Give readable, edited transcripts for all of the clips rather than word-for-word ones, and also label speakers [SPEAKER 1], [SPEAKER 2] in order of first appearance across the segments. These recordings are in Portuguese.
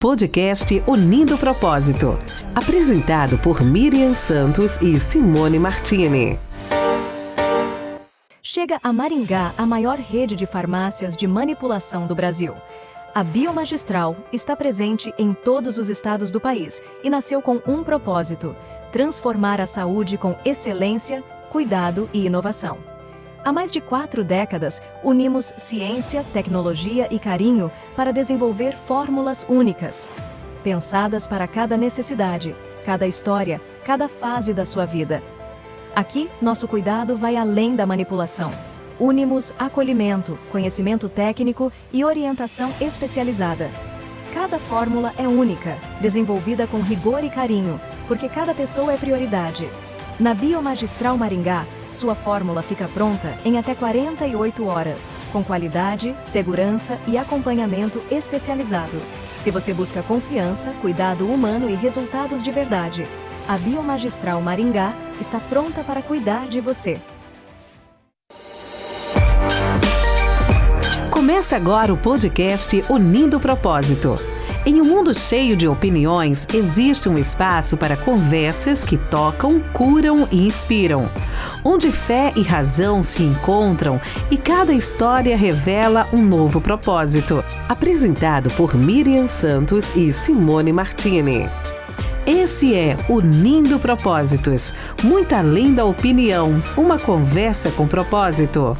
[SPEAKER 1] Podcast Unindo Propósito, apresentado por Miriam Santos e Simone Martini.
[SPEAKER 2] Chega a Maringá a maior rede de farmácias de manipulação do Brasil. A Biomagistral está presente em todos os estados do país e nasceu com um propósito: transformar a saúde com excelência, cuidado e inovação. Há mais de 4 décadas, unimos ciência, tecnologia e carinho para desenvolver fórmulas únicas, pensadas para cada necessidade, cada história, cada fase da sua vida. Aqui, nosso cuidado vai além da manipulação. Unimos acolhimento, conhecimento técnico e orientação especializada. Cada fórmula é única, desenvolvida com rigor e carinho, porque cada pessoa é prioridade. Na Biomagistral Maringá, sua fórmula fica pronta em até 48 horas, com qualidade, segurança e acompanhamento especializado. Se você busca confiança, cuidado humano e resultados de verdade, a Biomagistral Maringá está pronta para cuidar de você.
[SPEAKER 1] Começa agora o podcast Unindo Propósito. Em um mundo cheio de opiniões, existe um espaço para conversas que tocam, curam e inspiram, onde fé e razão se encontram e cada história revela um novo propósito. Apresentado por Miriam Santos e Simone Martini. Esse é Unindo Propósitos, muito além da opinião, uma conversa com propósito.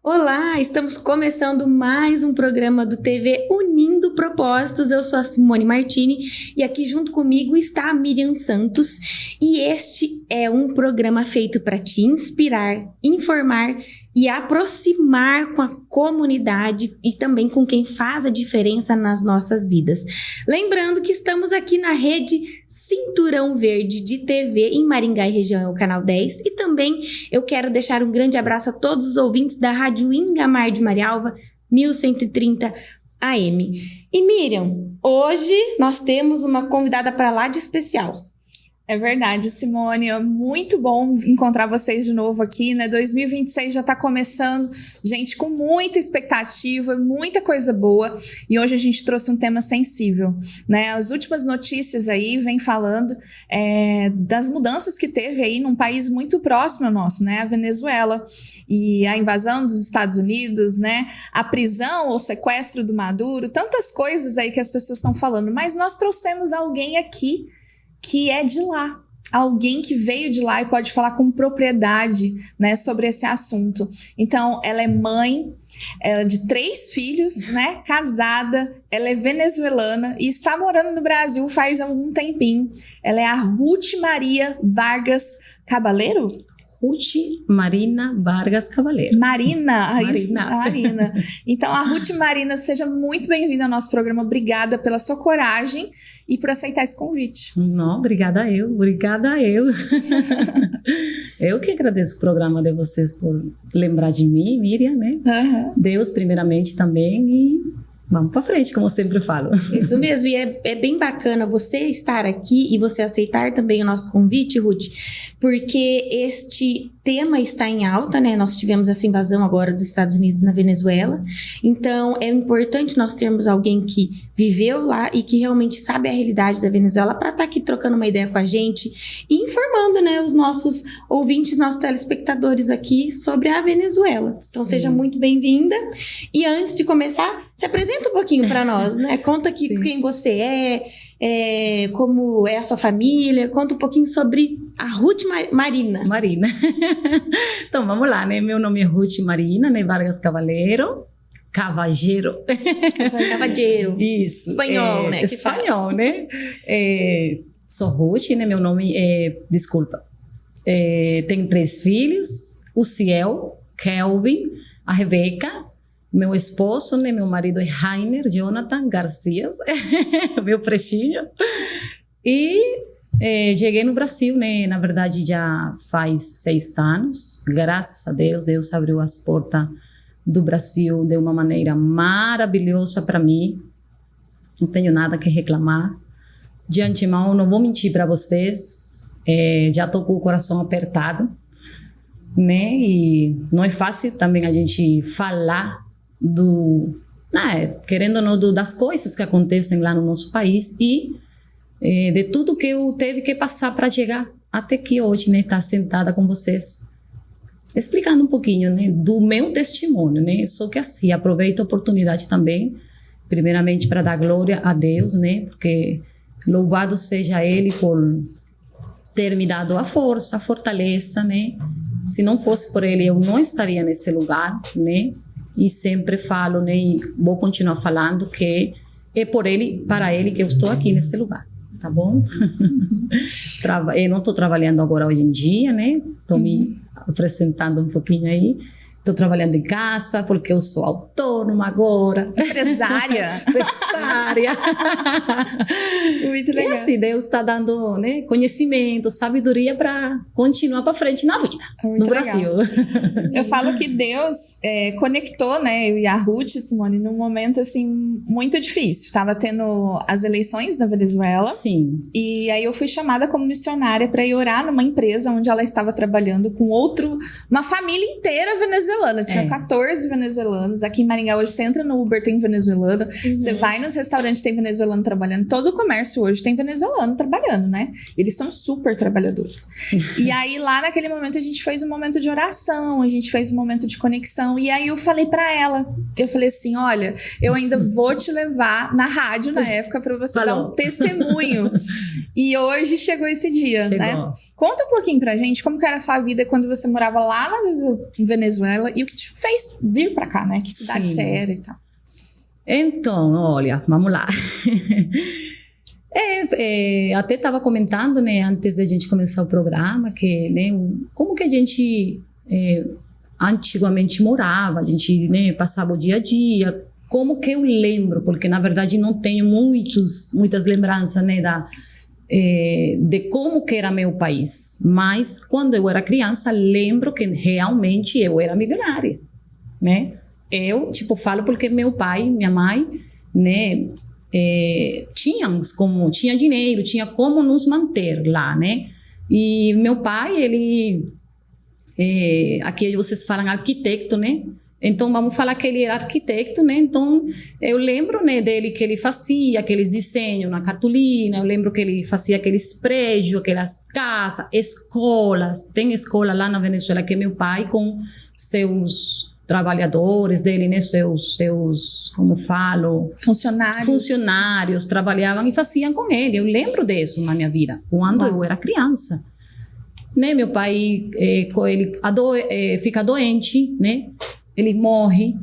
[SPEAKER 3] Olá, estamos começando mais um programa do TV Unindo Propósitos. Eu sou a Simone Martini e aqui junto comigo está a Miriam Santos. E este é um programa feito para te inspirar, informar e aproximar com a comunidade e também com quem faz a diferença nas nossas vidas. Lembrando que estamos aqui na rede Cinturão Verde de TV em Maringá e região, é o canal 10. E também eu quero deixar um grande abraço a todos os ouvintes da Rádio Ingamar de Marialva, 1130 AM. E Miriam, hoje nós temos uma convidada para lá de especial.
[SPEAKER 4] É verdade, Simone, é muito bom encontrar vocês de novo aqui, né? 2026 já tá começando, gente, com muita expectativa, muita coisa boa, e hoje a gente trouxe um tema sensível, né? As últimas notícias aí vem falando das mudanças que teve aí num país muito próximo ao nosso, né? A Venezuela, e a invasão dos Estados Unidos, né? A prisão ou sequestro do Maduro, tantas coisas aí que as pessoas estão falando, mas nós trouxemos alguém aqui que é de lá, alguém que veio de lá e pode falar com propriedade, né, sobre esse assunto. Então, ela é mãe de 3 filhos, né, casada, ela é venezuelana e está morando no Brasil faz algum tempinho. Ela é a Ruth Maria Vargas Cabaleiro?
[SPEAKER 5] Ruth Marina Vargas Cabaleiro.
[SPEAKER 4] Marina. Então, a Ruth Marina, seja muito bem-vinda ao nosso programa. Obrigada pela sua coragem e por aceitar esse convite.
[SPEAKER 5] Não, obrigada eu. Eu que agradeço o programa de vocês por lembrar de mim, Miriam, né? Uhum. Deus, primeiramente, também, e vamos pra frente, como eu sempre falo.
[SPEAKER 3] Isso mesmo, e é bem bacana você estar aqui e você aceitar também o nosso convite, Ruth, porque este tema está em alta, né? Nós tivemos essa invasão agora dos Estados Unidos na Venezuela, então é importante nós termos alguém que viveu lá e que realmente sabe a realidade da Venezuela para estar aqui trocando uma ideia com a gente e informando, né, os nossos ouvintes, nossos telespectadores aqui sobre a Venezuela. Então, sim, seja muito bem-vinda. E antes de começar, se apresenta um pouquinho para nós, né? Conta aqui quem você é, como é a sua família, conta um pouquinho sobre a Ruth Marina.
[SPEAKER 5] Então, vamos lá, né? Meu nome é Ruth Marina, né? Vargas Cabaleiro. Cavageiro. Isso.
[SPEAKER 3] Espanhol, né?
[SPEAKER 5] Espanhol, né? Sou Ruth, né? Meu nome é... Desculpa. Tenho 3 filhos. O Ciel, Kelvin, a Rebeca. Meu esposo, né? Meu marido é Rainer Jonathan Garcias. Meu pretinho. E cheguei no Brasil, né? Na verdade, já faz 6 anos. Graças a Deus, Deus abriu as portas do Brasil de uma maneira maravilhosa para mim. Não tenho nada que reclamar. De antemão, não vou mentir para vocês. Já estou com o coração apertado, né? E não é fácil também a gente falar querendo ou não, das coisas que acontecem lá no nosso país e de tudo que eu teve que passar para chegar até que hoje, né, estar sentada com vocês, explicando um pouquinho, né, do meu testemunho, né, só que assim, aproveito a oportunidade também, primeiramente para dar glória a Deus, né, porque louvado seja Ele por ter me dado a força, a fortaleza, né, se não fosse por Ele, eu não estaria nesse lugar, né, e sempre falo, né, e vou continuar falando que é por Ele, para Ele que eu estou aqui nesse lugar. Tá bom? Eu não estou trabalhando agora hoje em dia, né? Estou me apresentando um pouquinho aí. Estou trabalhando em casa porque eu sou autônoma agora.
[SPEAKER 4] Empresária.
[SPEAKER 5] Empresária.
[SPEAKER 4] Muito legal.
[SPEAKER 5] E assim, Deus está dando, né, conhecimento, sabedoria para continuar para frente na vida,
[SPEAKER 4] Muito
[SPEAKER 5] no
[SPEAKER 4] legal.
[SPEAKER 5] Brasil.
[SPEAKER 4] Eu falo que Deus conectou, né, eu e a Ruth, Simone, num momento, assim, muito difícil. Tava tendo as eleições na Venezuela.
[SPEAKER 5] Sim.
[SPEAKER 4] E aí eu fui chamada como missionária para ir orar numa empresa onde ela estava trabalhando com uma família inteira venezuelana. Tinha 14 venezuelanos. Aqui em Maringá hoje você entra no Uber, tem venezuelano. Você vai nos restaurantes, tem venezuelano trabalhando. Todo o comércio hoje tem venezuelano trabalhando, né? Eles são super trabalhadores. E aí lá naquele momento a gente fez um momento de oração, a gente fez um momento de conexão. E aí eu falei pra ela, eu falei assim, olha, eu ainda vou te levar na rádio na época pra você dar um testemunho. E hoje chegou esse dia, né? Conta um pouquinho pra gente como que era a sua vida quando você morava lá na Venezuela e o que te fez vir pra cá, né? Que cidade você era e tal.
[SPEAKER 5] Então, olha, vamos lá. Até estava comentando, né, antes da gente começar o programa, que, né, como que a gente antigamente morava, a gente, né, passava o dia a dia, como que eu lembro, porque na verdade não tenho muitas lembranças, né, de como que era meu país, mas quando eu era criança lembro que realmente eu era milionária, né? Eu falo porque meu pai, minha mãe, né, tinha dinheiro, tinha como nos manter lá, né? E meu pai, ele aqui vocês falam arquiteto, né? Então, vamos falar que ele era arquiteto, né? Então, eu lembro, né, dele que ele fazia aqueles desenhos na cartolina, eu lembro que ele fazia aqueles prédios, aquelas casas, escolas. Tem escola lá na Venezuela que meu pai, com seus trabalhadores dele, né, seus, como falo? Funcionários trabalhavam e faziam com ele. Eu lembro disso na minha vida, quando eu era criança. Né, meu pai, ele fica doente, né? Ele morre,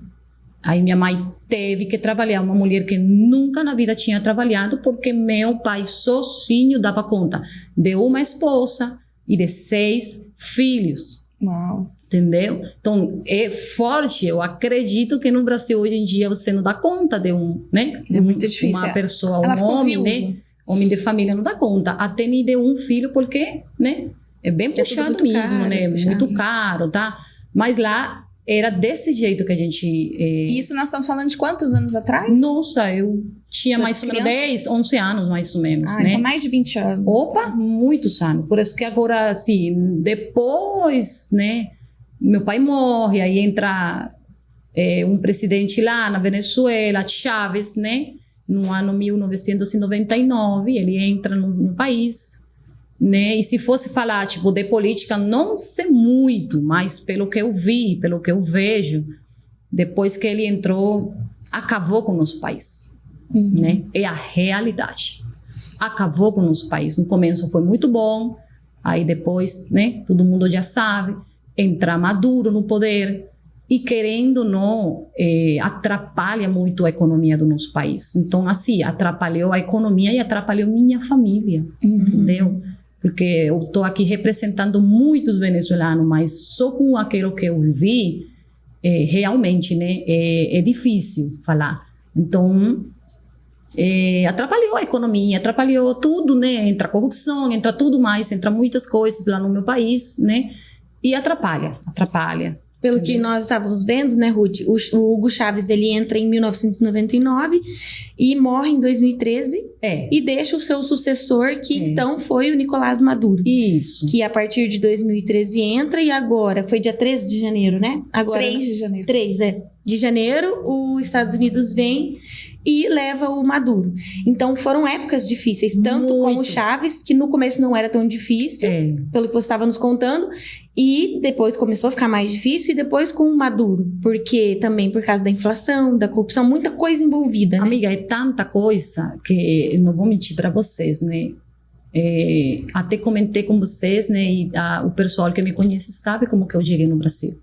[SPEAKER 5] aí minha mãe teve que trabalhar, uma mulher que nunca na vida tinha trabalhado, porque meu pai sozinho dava conta de uma esposa e de 6 filhos.
[SPEAKER 4] Uau.
[SPEAKER 5] Entendeu? Então, é forte. Eu acredito que no Brasil, hoje em dia, você não dá conta de né?
[SPEAKER 4] É muito difícil.
[SPEAKER 5] Uma pessoa,
[SPEAKER 4] Ela
[SPEAKER 5] um homem,
[SPEAKER 4] viúva,
[SPEAKER 5] né? Homem de família não dá conta. Até nem de um filho, porque, né? É bem puxado
[SPEAKER 4] muito
[SPEAKER 5] mesmo,
[SPEAKER 4] caro,
[SPEAKER 5] né?
[SPEAKER 4] puxado.
[SPEAKER 5] Muito caro, tá? Mas lá era desse jeito que a gente...
[SPEAKER 4] E isso nós estamos falando de quantos anos atrás?
[SPEAKER 5] Nossa, eu tinha
[SPEAKER 4] Você
[SPEAKER 5] mais ou menos
[SPEAKER 4] criança?
[SPEAKER 5] 10, 11 anos, mais ou menos, né?
[SPEAKER 4] Então mais de 20 anos.
[SPEAKER 5] Opa, muitos anos. Por isso que agora, assim, depois, né? Meu pai morre, aí entra um presidente lá na Venezuela, Chávez, né? No ano 1999, ele entra no país, né? E se fosse falar, de política, não sei muito, mas pelo que eu vi, pelo que eu vejo, depois que ele entrou, acabou com o nosso país, né? É a realidade. Acabou com o nosso país. No começo foi muito bom, aí depois, né? Todo mundo já sabe, entra Maduro no poder e, querendo ou não, atrapalha muito a economia do nosso país. Então, assim, atrapalhou a economia e atrapalhou minha família, entendeu? Porque eu estou aqui representando muitos venezuelanos, mas só com aquilo que eu vivi, realmente, né, é difícil falar. Então, atrapalhou a economia, atrapalhou tudo, né? Entra corrupção, entra tudo mais, entra muitas coisas lá no meu país, né? E atrapalha.
[SPEAKER 3] Pelo que nós estávamos vendo, né, Ruth? O Hugo Chávez, ele entra em 1999 e morre em 2013. E deixa o seu sucessor, que então foi o Nicolás Maduro.
[SPEAKER 5] Isso.
[SPEAKER 3] Que a partir de 2013 entra e agora, foi dia 13 de janeiro, né? Agora,
[SPEAKER 4] 3 de janeiro.
[SPEAKER 3] 3 de janeiro, os Estados Unidos vem e leva o Maduro. Então foram épocas difíceis, tanto com o Chávez, que no começo não era tão difícil, pelo que você estava nos contando, e depois começou a ficar mais difícil, e depois com o Maduro, porque também por causa da inflação, da corrupção, muita coisa envolvida, né?
[SPEAKER 5] Amiga, é tanta coisa que não vou mentir para vocês, né? Até comentei com vocês, né? E o pessoal que me conhece sabe como que eu cheguei no Brasil.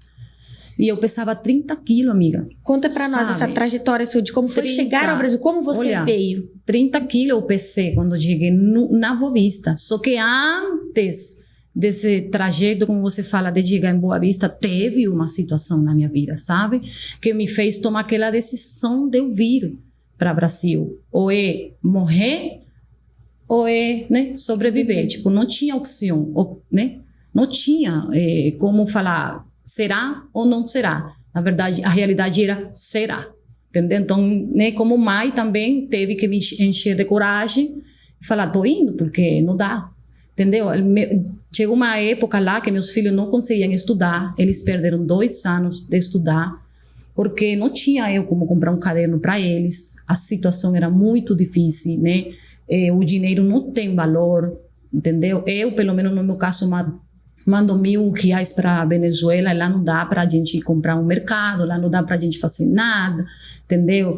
[SPEAKER 5] E eu pesava 30 quilos, amiga.
[SPEAKER 3] Conta pra nós essa trajetória sua, de como foi chegar ao Brasil, como você veio.
[SPEAKER 5] 30 quilos eu pesei quando cheguei na Boa Vista. Só que antes desse trajeto, como você fala, de chegar em Boa Vista, teve uma situação na minha vida, sabe? Que me fez tomar aquela decisão de eu vir para o Brasil. Ou é morrer, ou é, né, sobreviver. Tipo, não tinha opção, né? Não tinha como falar... será ou não será? Na verdade, a realidade era será. Entendeu? Então, né, como mãe também teve que me encher de coragem e falar, tô indo, porque não dá. Entendeu? Chegou uma época lá que meus filhos não conseguiam estudar, eles perderam 2 anos de estudar, porque não tinha eu como comprar um caderno para eles, a situação era muito difícil, né? O dinheiro não tem valor, entendeu? Eu, pelo menos no meu caso, mando R$1.000 para a Venezuela, lá não dá para a gente comprar um mercado, lá não dá para a gente fazer nada, entendeu?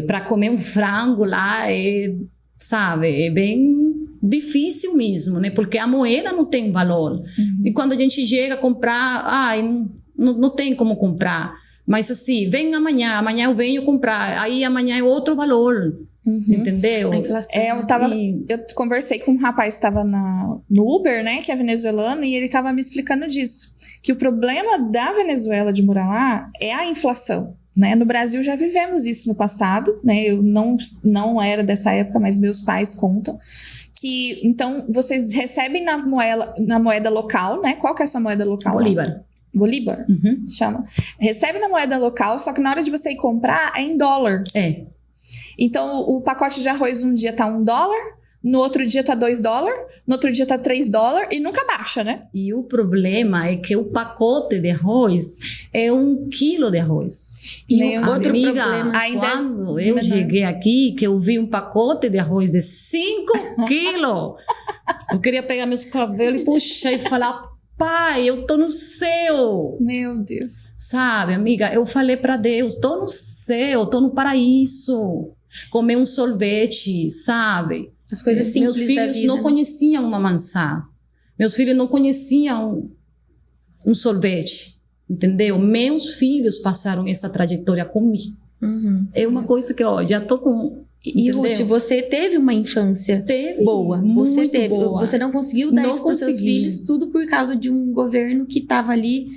[SPEAKER 5] Para comer um frango lá, sabe, é bem difícil mesmo, né? Porque a moeda não tem valor. Uhum. E quando a gente chega a comprar, não tem como comprar. Mas assim, vem amanhã eu venho comprar, aí amanhã é outro valor. Uhum. Entendeu?
[SPEAKER 4] Eu conversei com um rapaz que estava no Uber, né, que é venezuelano, e ele estava me explicando disso, que o problema da Venezuela de morar lá é a inflação, né? No Brasil já vivemos isso no passado, né? Eu não era dessa época, mas meus pais contam que, então, vocês recebem na moeda local, né? Qual que é a sua moeda local? Bolívar, chama. Recebe na moeda local, só que na hora de você ir comprar é em dólar. Então, o pacote de arroz um dia tá $1, no outro dia tá $2, no outro dia tá $3 e nunca baixa, né?
[SPEAKER 5] E o problema é que o pacote de arroz é 1 quilo de arroz.
[SPEAKER 3] E outro problema,
[SPEAKER 5] quando eu cheguei aqui, que eu vi um pacote de arroz de 5 quilos, eu queria pegar meus cabelos e puxar e falar... Pai, eu tô no céu.
[SPEAKER 4] Meu Deus.
[SPEAKER 5] Sabe, amiga, eu falei pra Deus, tô no céu, tô no paraíso. Comer um sorvete, sabe?
[SPEAKER 3] As coisas simples
[SPEAKER 5] Meus filhos
[SPEAKER 3] da vida,
[SPEAKER 5] não conheciam uma maçã. Meus filhos não conheciam um sorvete, entendeu? Meus filhos passaram essa trajetória comigo. É uma coisa que, já tô com...
[SPEAKER 3] E Ruth, você teve uma infância boa. Você teve. Boa. Você não conseguiu dar isso para os seus filhos, tudo por causa de um governo que estava ali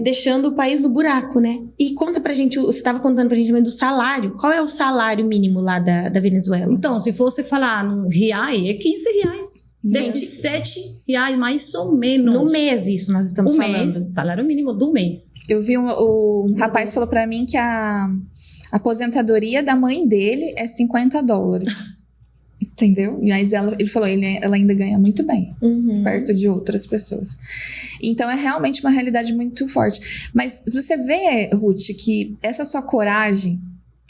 [SPEAKER 3] deixando o país no buraco, né? E conta pra gente, você estava contando pra gente também do salário. Qual é o salário mínimo lá da Venezuela?
[SPEAKER 5] Então, se fosse falar no real, é R$15. R$17 mais ou menos.
[SPEAKER 3] No mês, isso nós estamos falando.
[SPEAKER 5] Mês, salário mínimo do mês.
[SPEAKER 4] Eu vi um rapaz falou pra mim que a aposentadoria da mãe dele é $50. Entendeu? Mas ele falou, ela ainda ganha muito bem, perto de outras pessoas. Então é realmente uma realidade muito forte. Mas você vê, Ruth, que essa sua coragem,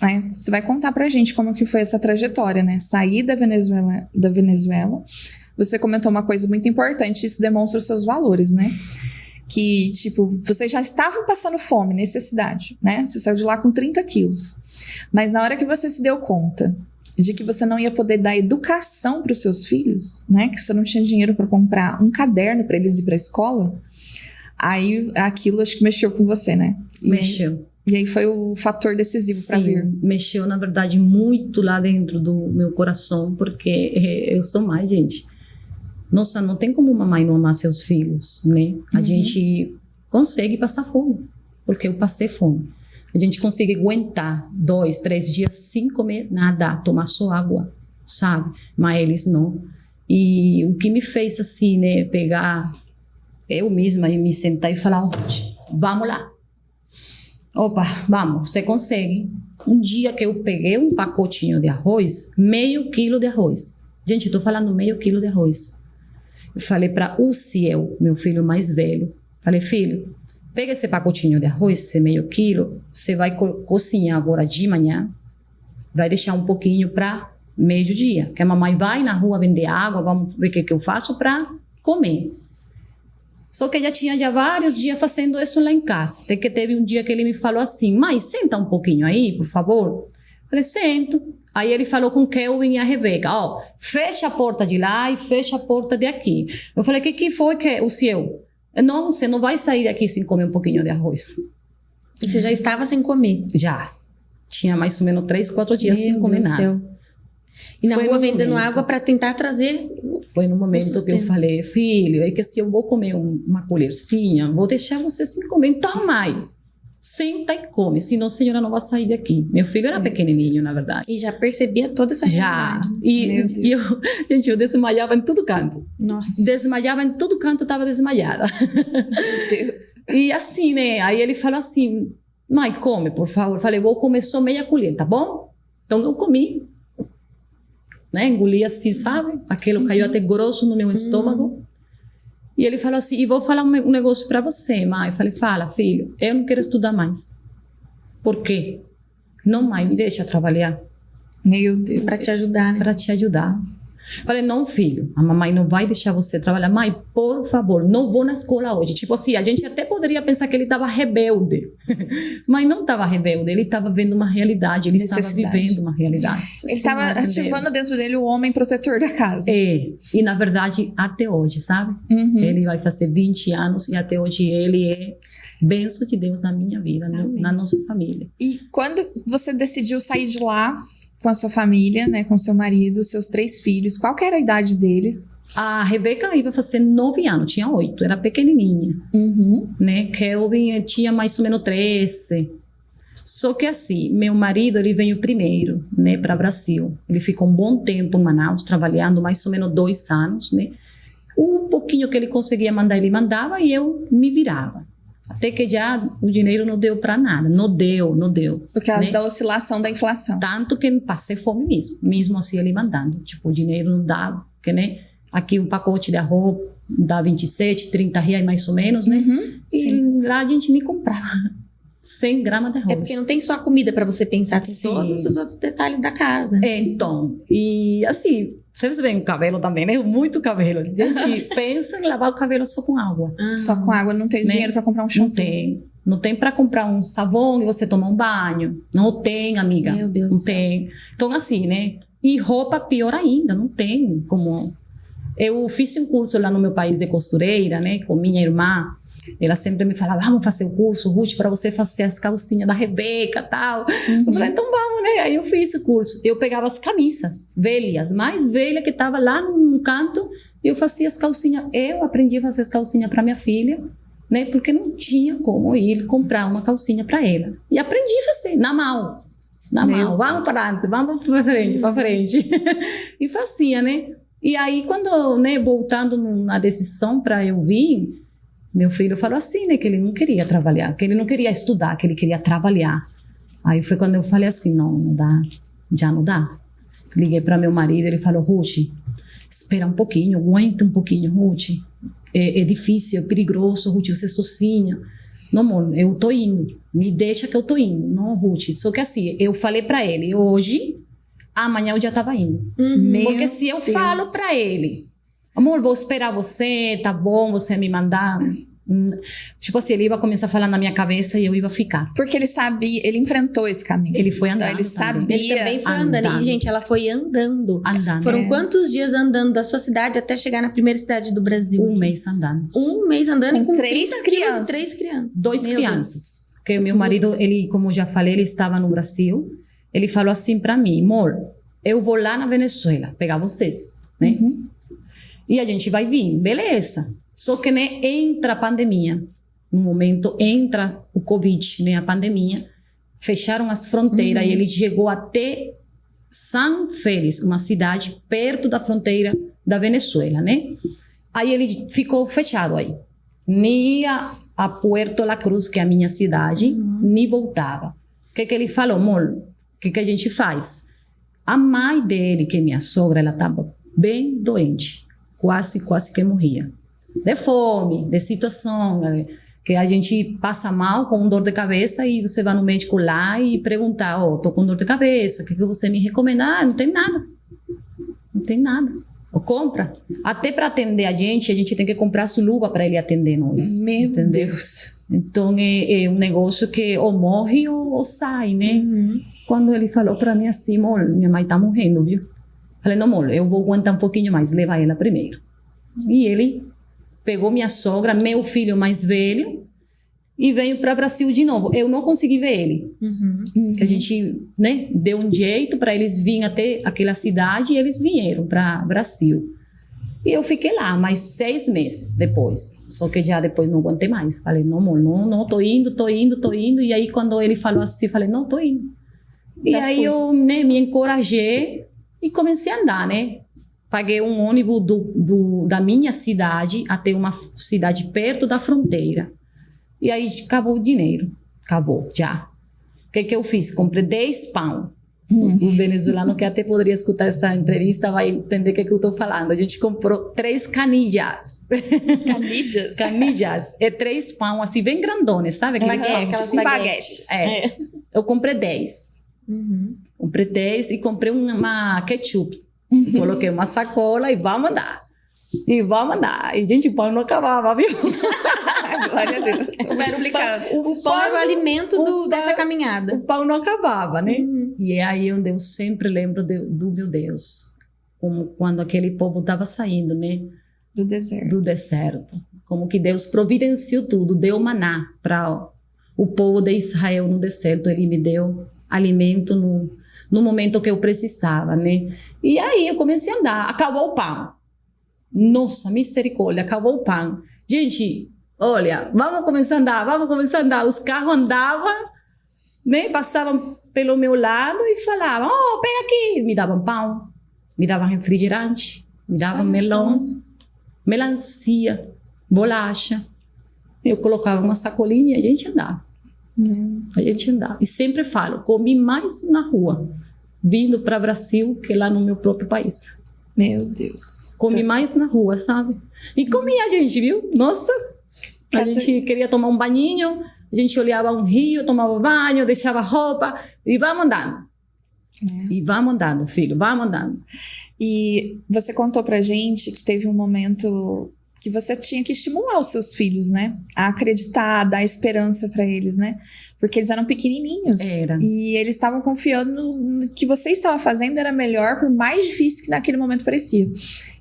[SPEAKER 4] né? Você vai contar pra gente como que foi essa trajetória, né? Sair da Venezuela. Você comentou uma coisa muito importante, isso demonstra os seus valores, né? Que, tipo, vocês já estavam passando fome, necessidade, né? Você saiu de lá com 30 quilos. Mas na hora que você se deu conta de que você não ia poder dar educação para os seus filhos, né? Que você não tinha dinheiro para comprar um caderno para eles ir para a escola, aí aquilo acho que mexeu com você, né?
[SPEAKER 5] Mexeu.
[SPEAKER 4] E aí foi o fator decisivo para vir.
[SPEAKER 5] Mexeu, na verdade, muito lá dentro do meu coração, porque eu sou mãe, gente. Nossa, não tem como uma mãe não amar seus filhos, né? A gente consegue passar fome, porque eu passei fome. A gente consegue aguentar 2, 3 dias sem comer nada, tomar só água, sabe? Mas eles não. E o que me fez assim, né, pegar eu mesma e me sentar e falar, vamos lá. Opa, vamos, você consegue. Um dia que eu peguei um pacotinho de arroz, meio quilo de arroz. Gente, eu tô falando meio quilo de arroz. Eu falei para o Ciel, meu filho mais velho, falei, filho, pega esse pacotinho de arroz, esse meio quilo, você vai cozinhar agora de manhã, vai deixar um pouquinho para meio-dia, que a mamãe vai na rua vender água, vamos ver o que eu faço para comer. Só que já tinha vários dias fazendo isso lá em casa. Até que teve um dia que ele me falou assim, mãe, senta um pouquinho aí, por favor. Falei, sento. Aí ele falou com o Kelvin e a Rebeca, ó, fecha a porta de lá e fecha a porta de aqui. Eu falei, que foi que o Ciel? Não, você não vai sair daqui sem comer um pouquinho de arroz.
[SPEAKER 3] E você já estava sem comer?
[SPEAKER 5] Já. Tinha mais ou menos 3, 4 dias sem comer nada.
[SPEAKER 3] E na rua vendendo água para tentar trazer.
[SPEAKER 5] Foi no momento que eu falei, filho, é que se eu vou comer uma colherzinha, vou deixar você sem comer. Então, mãe, senta e come, senão a senhora não vai sair daqui. Meu filho era pequenininho, na verdade.
[SPEAKER 3] E já percebia toda essa realidade.
[SPEAKER 5] E eu desmaiava em todo canto.
[SPEAKER 3] Nossa.
[SPEAKER 5] Desmaiava em todo canto, estava desmaiada.
[SPEAKER 4] Meu Deus.
[SPEAKER 5] E assim, né? Aí ele falou assim, mãe, come, por favor. Eu falei, vou comer só meia colher, tá bom? Então eu comi. Né? Engoli assim, sabe? Aquilo caiu até grosso no meu estômago. E ele falou assim, e vou falar um negócio para você, mãe. Eu falei, fala, filho, eu não quero estudar mais. Por quê? Não, mãe, me deixa trabalhar.
[SPEAKER 4] Meu Deus.
[SPEAKER 3] Para te ajudar, né?
[SPEAKER 5] Para te ajudar. Falei, não, filho, a mamãe não vai deixar você trabalhar. Mãe, por favor, não vou na escola hoje. Tipo assim, a gente até poderia pensar que ele estava rebelde. Mas não estava rebelde, ele estava vendo uma realidade, ele estava vivendo uma realidade.
[SPEAKER 4] Ele estava ativando dentro dele o homem protetor da casa.
[SPEAKER 5] É, e na verdade, até hoje, sabe? Ele vai fazer 20 anos e até hoje ele é bênção de Deus na minha vida, na nossa família.
[SPEAKER 4] E quando você decidiu sair de lá com a sua família, né, com seu marido, seus 3 filhos, qual que era a idade deles?
[SPEAKER 5] A Rebeca ia fazer 9 anos, tinha 8, era pequenininha, né? Kelvin tinha mais ou menos 13. Só que assim, meu marido, ele veio primeiro, né, para o Brasil. Ele ficou um bom tempo em Manaus, trabalhando mais ou menos 2 anos, né? O pouquinho que ele conseguia mandar, ele mandava e eu me virava. Até que já o dinheiro não deu para nada. Não deu.
[SPEAKER 4] Por causa,
[SPEAKER 5] né?
[SPEAKER 4] Da oscilação da inflação.
[SPEAKER 5] Tanto que passei fome mesmo assim ele mandando. Tipo, o dinheiro não dava, porque, né? Aqui um pacote de arroz dá 27, 30 reais mais ou menos, né? E lá a gente nem comprava 100 gramas de arroz.
[SPEAKER 3] É porque não tem só a comida para você pensar, tem
[SPEAKER 5] Sim.
[SPEAKER 3] todos os outros detalhes da casa.
[SPEAKER 5] Então, e assim, vocês veem o cabelo também, né? Muito cabelo. A gente pensa em lavar o cabelo só com água.
[SPEAKER 4] Só com água, não tem dinheiro para comprar um shampoo.
[SPEAKER 5] Não tem para comprar um sabão e você tomar um banho. Não tem, amiga.
[SPEAKER 3] Meu Deus.
[SPEAKER 5] Não tem. Então, assim, né? E roupa pior ainda, não tem como. Eu fiz um curso lá no meu país de costureira, né? Com minha irmã. Ela sempre me falava, vamos fazer o curso, Ruth, para você fazer as calcinhas da Rebeca e tal. Eu falei, então vamos, né? Aí eu fiz o curso. Eu pegava as camisas velhas, mais velha que estava lá no canto, e eu fazia as calcinhas. Eu aprendi a fazer as calcinhas para minha filha, né? Porque não tinha como ir comprar uma calcinha para ela. E aprendi a fazer, na mão. Vamos para frente, para frente. E fazia, né? E aí, quando, né, voltando na decisão para eu vir, meu filho falou assim, né, que ele não queria trabalhar, que ele não queria estudar, que ele queria trabalhar. Aí foi quando eu falei assim, não dá, já não dá. Liguei para meu marido, ele falou, Ruth, espera um pouquinho, aguenta um pouquinho, Ruth. É difícil, é perigoso, Ruth, você sozinha. Não, amor, eu tô indo, me deixa que eu tô indo. Não, Ruth, só que assim, eu falei para ele, hoje, amanhã eu já tava indo. Porque se eu falo para ele, amor, vou esperar você, tá bom, você me mandar. Tipo assim, ele ia começar a falar na minha cabeça e eu ia ficar.
[SPEAKER 4] Porque ele sabia, ele enfrentou esse caminho.
[SPEAKER 5] Ele foi andando.
[SPEAKER 4] Então, ele sabia.
[SPEAKER 3] Ele também foi andando. E, gente, ela foi andando. Foram quantos dias andando da sua cidade até chegar na primeira cidade do Brasil?
[SPEAKER 5] 1 mês andando.
[SPEAKER 3] 1 mês andando com
[SPEAKER 4] 3 crianças.
[SPEAKER 3] 3 crianças.
[SPEAKER 5] 2 crianças. Porque o meu marido, ele, como já falei, ele estava no Brasil. Ele falou assim para mim, amor, eu vou lá na Venezuela pegar vocês, né? E a gente vai vir, beleza. Só que, né, entra a pandemia. No momento, entra o Covid, né, a pandemia. Fecharam as fronteiras e ele chegou até San Félix, uma cidade perto da fronteira da Venezuela, né? Aí ele ficou fechado aí. nem ia a Puerto La Cruz, que é a minha cidade, nem voltava. O que ele falou? Amor, o que a gente faz? A mãe dele, que é minha sogra, ela estava bem doente, quase que morria. De fome, de situação, que a gente passa mal com dor de cabeça e você vai no médico lá e pergunta, tô com dor de cabeça, o que você me recomenda? Ah, não tem nada. Não tem nada. Ou compra. Até para atender a gente tem que comprar luva para ele atender nós.
[SPEAKER 4] Meu
[SPEAKER 5] entendeu?
[SPEAKER 4] Deus.
[SPEAKER 5] Então é um negócio que ou morre ou sai, né? Quando ele falou para mim assim, amor, minha mãe tá morrendo, viu? Falei, não, amor, eu vou aguentar um pouquinho mais, leva ela primeiro. E ele pegou minha sogra, meu filho mais velho, e veio para o Brasil de novo. Eu não consegui ver ele. A gente, né, deu um jeito para eles virem até aquela cidade e eles vieram para o Brasil. E eu fiquei lá mais 6 meses depois. Só que já depois não aguentei mais. Falei, não, amor, não, tô indo. E aí quando ele falou assim, falei, não, tô indo. E
[SPEAKER 4] Já
[SPEAKER 5] aí
[SPEAKER 4] fui.
[SPEAKER 5] eu, né, me encorajei e comecei a andar, né? Paguei um ônibus da minha cidade até uma cidade perto da fronteira. E aí acabou o dinheiro. Acabou, já. O que eu fiz? Comprei 10 pão. O venezuelano que até poderia escutar essa entrevista vai entender o que eu estou falando. A gente comprou 3 canilhas.
[SPEAKER 4] Canilhas?
[SPEAKER 5] Canilhas. É 3 pão, assim, bem grandones, sabe? Aqueles pão
[SPEAKER 4] aquelas baguetes.
[SPEAKER 5] Eu comprei 10. Comprei 10 e comprei uma ketchup. Coloquei uma sacola e vamos andar. E, gente, o pão não acabava, viu?
[SPEAKER 4] Glória a Deus. Vou explicar.
[SPEAKER 3] O pão era o alimento dessa caminhada.
[SPEAKER 5] O pão não acabava, né? E é aí onde eu sempre lembro do meu Deus. Como quando aquele povo estava saindo, né?
[SPEAKER 4] Do deserto.
[SPEAKER 5] Do deserto. Como que Deus providenciou tudo, deu maná para o povo de Israel no deserto. Ele me deu alimento no momento que eu precisava, né? E aí eu comecei a andar. Acabou o pão. Nossa, misericórdia, acabou o pão. Gente, olha, vamos começar a andar. Os carros andavam, né? Passavam pelo meu lado e falavam, pega aqui. Me davam pão, me davam refrigerante, me davam melão, melancia, bolacha. Eu colocava uma sacolinha e a gente andava. E sempre falo, comi mais na rua, vindo para o Brasil, que lá no meu próprio país.
[SPEAKER 4] Meu Deus.
[SPEAKER 5] Comi mais na rua, sabe? E comia a gente, viu? Nossa! A gente queria tomar um banhinho, a gente olhava um rio, tomava banho, deixava roupa e vamos andando. E vamos andando, filho, vamos andando.
[SPEAKER 4] E você contou pra gente que teve um momento que você tinha que estimular os seus filhos, né? A acreditar, dar esperança pra eles, né? Porque eles eram pequenininhos.
[SPEAKER 5] Era.
[SPEAKER 4] E eles estavam confiando no que você estava fazendo era melhor, por mais difícil que naquele momento parecia.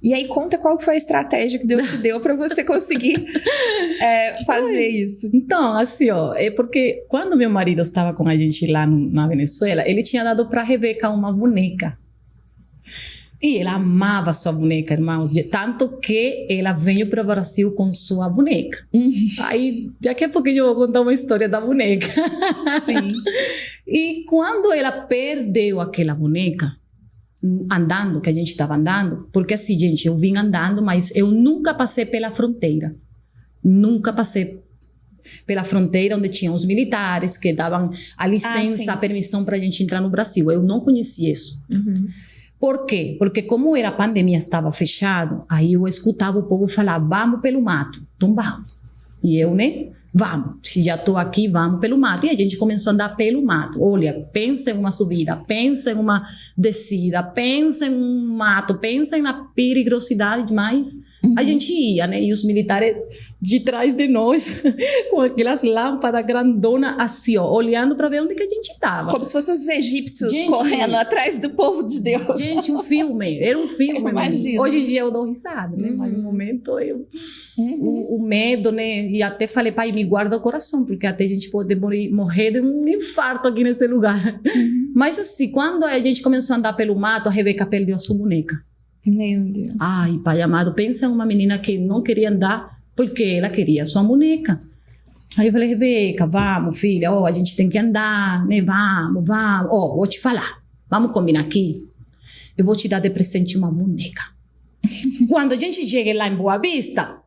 [SPEAKER 4] E aí conta qual foi a estratégia que Deus te deu pra você conseguir fazer isso.
[SPEAKER 5] Então, assim, é porque quando meu marido estava com a gente lá na Venezuela, ele tinha dado pra Rebeca uma boneca. E ela amava sua boneca, irmãos, de tanto que ela veio para o Brasil com sua boneca. Aí, daqui a pouquinho eu vou contar uma história da boneca.
[SPEAKER 4] Sim.
[SPEAKER 5] E quando ela perdeu aquela boneca, andando, que a gente estava andando, porque assim, gente, eu vim andando, mas eu nunca passei pela fronteira. Nunca passei pela fronteira onde tinham os militares que davam a licença, a permissão para a gente entrar no Brasil. Eu não conhecia isso. Por quê? Porque como a pandemia estava fechada, aí eu escutava o povo falar, vamos pelo mato. Então vamos. E eu, né? Vamos. Se já estou aqui, vamos pelo mato. E a gente começou a andar pelo mato. Olha, pensa em uma subida, pensa em uma descida, pensa em um mato, pensa na perigosidade demais. A gente ia, né? E os militares de trás de nós, com aquelas lâmpadas grandonas, assim, olhando para ver onde que a gente estava.
[SPEAKER 4] Como se fossem os egípcios
[SPEAKER 5] Gente,
[SPEAKER 4] correndo atrás do povo de Deus.
[SPEAKER 5] Gente, um filme. Era um filme.
[SPEAKER 4] Imagina.
[SPEAKER 5] Hoje em dia eu dou risada, né? Mas no momento eu... O medo, né? E até falei, pai, me guarda o coração, porque até a gente pode morrer de um infarto aqui nesse lugar. Mas assim, quando a gente começou a andar pelo mato, a Rebeca perdeu a sua boneca.
[SPEAKER 4] Meu Deus.
[SPEAKER 5] Ai, pai amado, pensa em uma menina que não queria andar porque ela queria sua boneca. Aí eu falei, Rebeca, vamos, filha, a gente tem que andar, né? Vamos. Vou te falar, vamos combinar aqui. Eu vou te dar de presente uma boneca. Quando a gente chega lá em Boa Vista,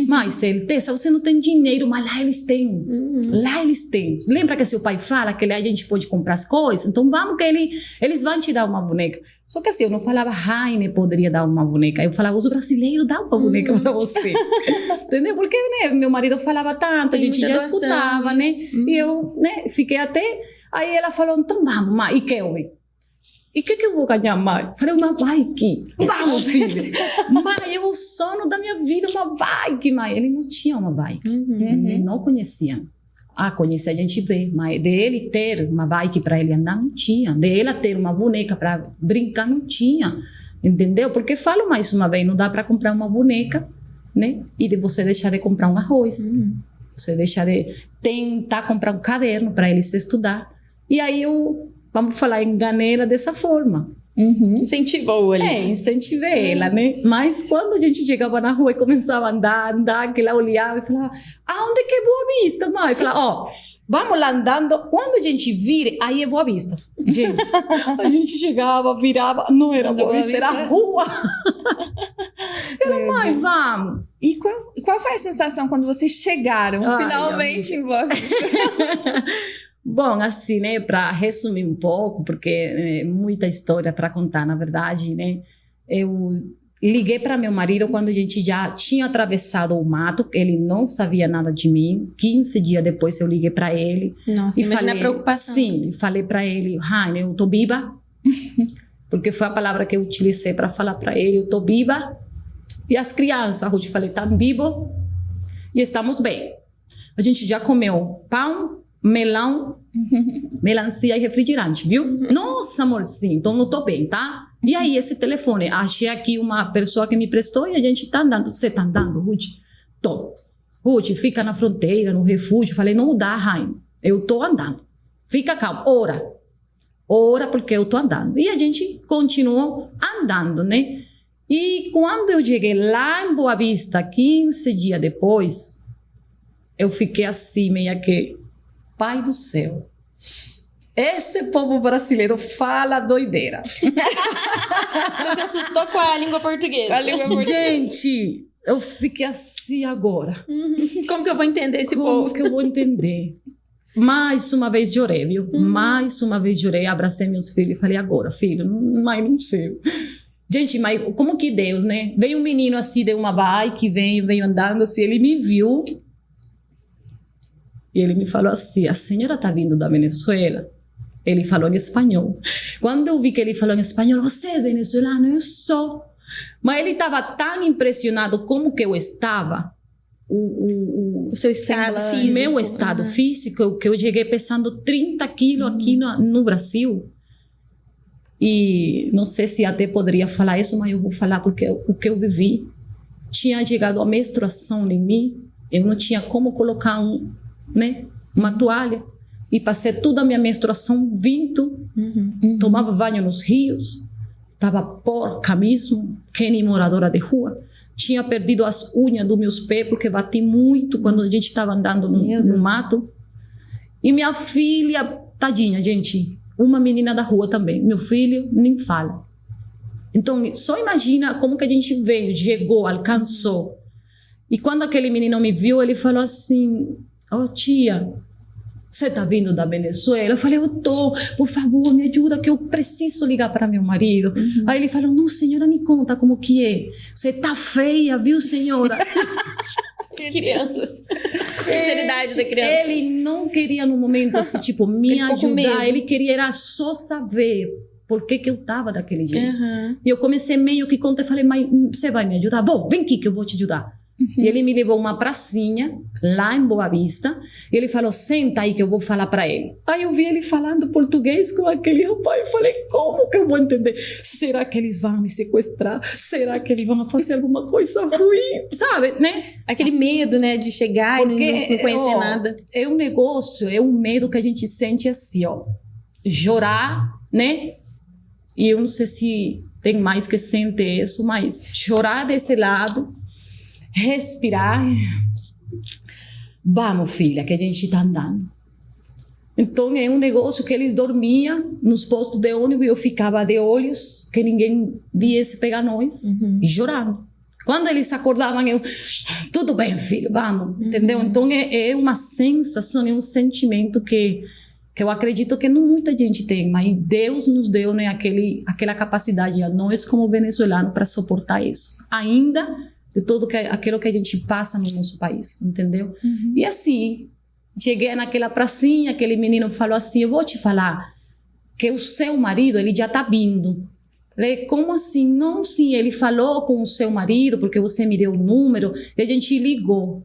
[SPEAKER 5] Mas, Tessa, você não tem dinheiro, mas lá eles têm. Lá eles têm. Lembra que seu pai fala que lá a gente pode comprar as coisas? Então vamos que eles vão te dar uma boneca. Só que assim, eu não falava, Heine poderia dar uma boneca. Eu falava, os brasileiros dão uma boneca para você. Entendeu? Porque, né, meu marido falava tanto, a gente já escutava, né? E eu, né, fiquei até... Aí ela falou, então vamos, mãe. E Kelvin? E o que eu vou ganhar, mãe? Falei, uma bike. Vamos, filho. Mãe, é o sono da minha vida, uma bike, mãe. Ele não tinha uma bike. Ele não conhecia. Conhecia, a gente vê. Mas dele ter uma bike para ele andar, não tinha. Dela ter uma boneca para brincar, não tinha. Entendeu? Porque falo mais uma vez, não dá para comprar uma boneca, né? E de você deixar de comprar um arroz. Você deixar de tentar comprar um caderno para eles estudar. E aí vamos falar, enganei ela dessa forma.
[SPEAKER 3] Incentivou ali.
[SPEAKER 5] Incentivei ela, né? Mas quando a gente chegava na rua e começava a andar, que ela olhava e falava, aonde que é Boa Vista, mãe? Eu falava, vamos lá andando, quando a gente vira, aí é Boa Vista. Gente, a gente chegava, virava, não era Boa Vista, era a rua. Ela, mãe, vamos.
[SPEAKER 4] E qual foi a sensação quando vocês chegaram finalmente em Boa Vista?
[SPEAKER 5] Bom, assim, né, para resumir um pouco, porque é muita história para contar, na verdade, né, eu liguei para meu marido quando a gente já tinha atravessado o mato, ele não sabia nada de mim. 15 dias depois eu liguei para ele.
[SPEAKER 3] Nossa,
[SPEAKER 5] e
[SPEAKER 3] imagina
[SPEAKER 5] falei,
[SPEAKER 3] a preocupação.
[SPEAKER 5] Sim, falei para ele, Heine, eu tô viva, porque foi a palavra que eu utilizei para falar para ele, eu tô viva. E as crianças, a Ruth, falei, estão vivos e estamos bem. A gente já comeu pão, melão, melancia e refrigerante, viu? Nossa, amorzinho, então eu tô bem, tá? E aí, esse telefone, achei aqui uma pessoa que me prestou e a gente tá andando. Você tá andando, Ruth? Tô. Ruth, fica na fronteira, no refúgio. Falei, não dá, Heine, eu tô andando. Fica calmo, ora, porque eu tô andando. E a gente continuou andando, né? E quando eu cheguei lá em Boa Vista, 15 dias depois, eu fiquei assim, meio que... Pai do céu, esse povo brasileiro fala doideira.
[SPEAKER 3] Você se assustou com a língua portuguesa.
[SPEAKER 5] Gente, eu fiquei assim agora.
[SPEAKER 3] Como que eu vou entender esse povo?
[SPEAKER 5] Como que eu vou entender? Mais uma vez chorei, viu? Mais uma vez chorei, abracei meus filhos e falei, agora, filho, mas não sei. Gente, mas como que Deus, né? Veio um menino assim, deu uma bike, veio andando assim, ele me viu. E ele me falou assim, a senhora está vindo da Venezuela? Ele falou em espanhol. Quando eu vi que ele falou em espanhol, você é venezuelano? Eu sou. Mas ele estava tão impressionado como que eu estava,
[SPEAKER 3] O seu estado
[SPEAKER 5] físico, meu estado físico, que eu cheguei pesando 30 quilos aqui no Brasil. E não sei se até poderia falar isso, mas eu vou falar porque o que eu vivi. Tinha chegado a menstruação em mim, eu não tinha como colocar uma toalha, e passei toda a minha menstruação vindo, tomava banho nos rios, estava porca mesmo, que nem moradora de rua, tinha perdido as unhas dos meus pés, porque bati muito quando a gente estava andando no mato, e minha filha, tadinha, gente, uma menina da rua também, meu filho nem fala. Então, só imagina como que a gente veio, chegou, alcançou, e quando aquele menino me viu, ele falou assim, tia, você tá vindo da Venezuela? Eu falei, eu tô, por favor, me ajuda que eu preciso ligar para meu marido. Aí ele falou, não, senhora, me conta como que é. Você tá feia, viu, senhora?
[SPEAKER 3] Crianças. Sinceridade da criança.
[SPEAKER 5] Ele não queria no momento assim, tipo, me ajudar. Ele queria era só saber por que eu tava daquele jeito. E eu comecei meio que contar, falei, mas você vai me ajudar? Vem aqui que eu vou te ajudar. E ele me levou a uma pracinha, lá em Boa Vista, e ele falou, senta aí que eu vou falar para ele. Aí eu vi ele falando português com aquele rapaz, eu falei, como que eu vou entender? Será que eles vão me sequestrar? Será que eles vão fazer alguma coisa ruim? Sabe, né?
[SPEAKER 3] Aquele medo, né, de chegar e não conhecer nada.
[SPEAKER 5] É um negócio, é um medo que a gente sente assim, chorar, né? E eu não sei se tem mais que sente isso, mas chorar desse lado, respirar. Vamos, filha, que a gente tá andando. Então é um negócio que eles dormiam nos postos de ônibus e eu ficava de olhos que ninguém viesse pegar nós e chorando. Quando eles acordavam, eu, tudo bem, filho, vamos, entendeu? Então é uma sensação, é um sentimento que eu acredito que não muita gente tem, mas Deus nos deu, né, aquela capacidade a nós como venezuelanos para suportar isso, ainda de tudo aquilo que a gente passa no nosso país, entendeu? E assim, cheguei naquela pracinha, aquele menino falou assim, eu vou te falar que o seu marido, ele já tá vindo. Falei, como assim? Não, sim, ele falou com o seu marido, porque você me deu o número, e a gente ligou.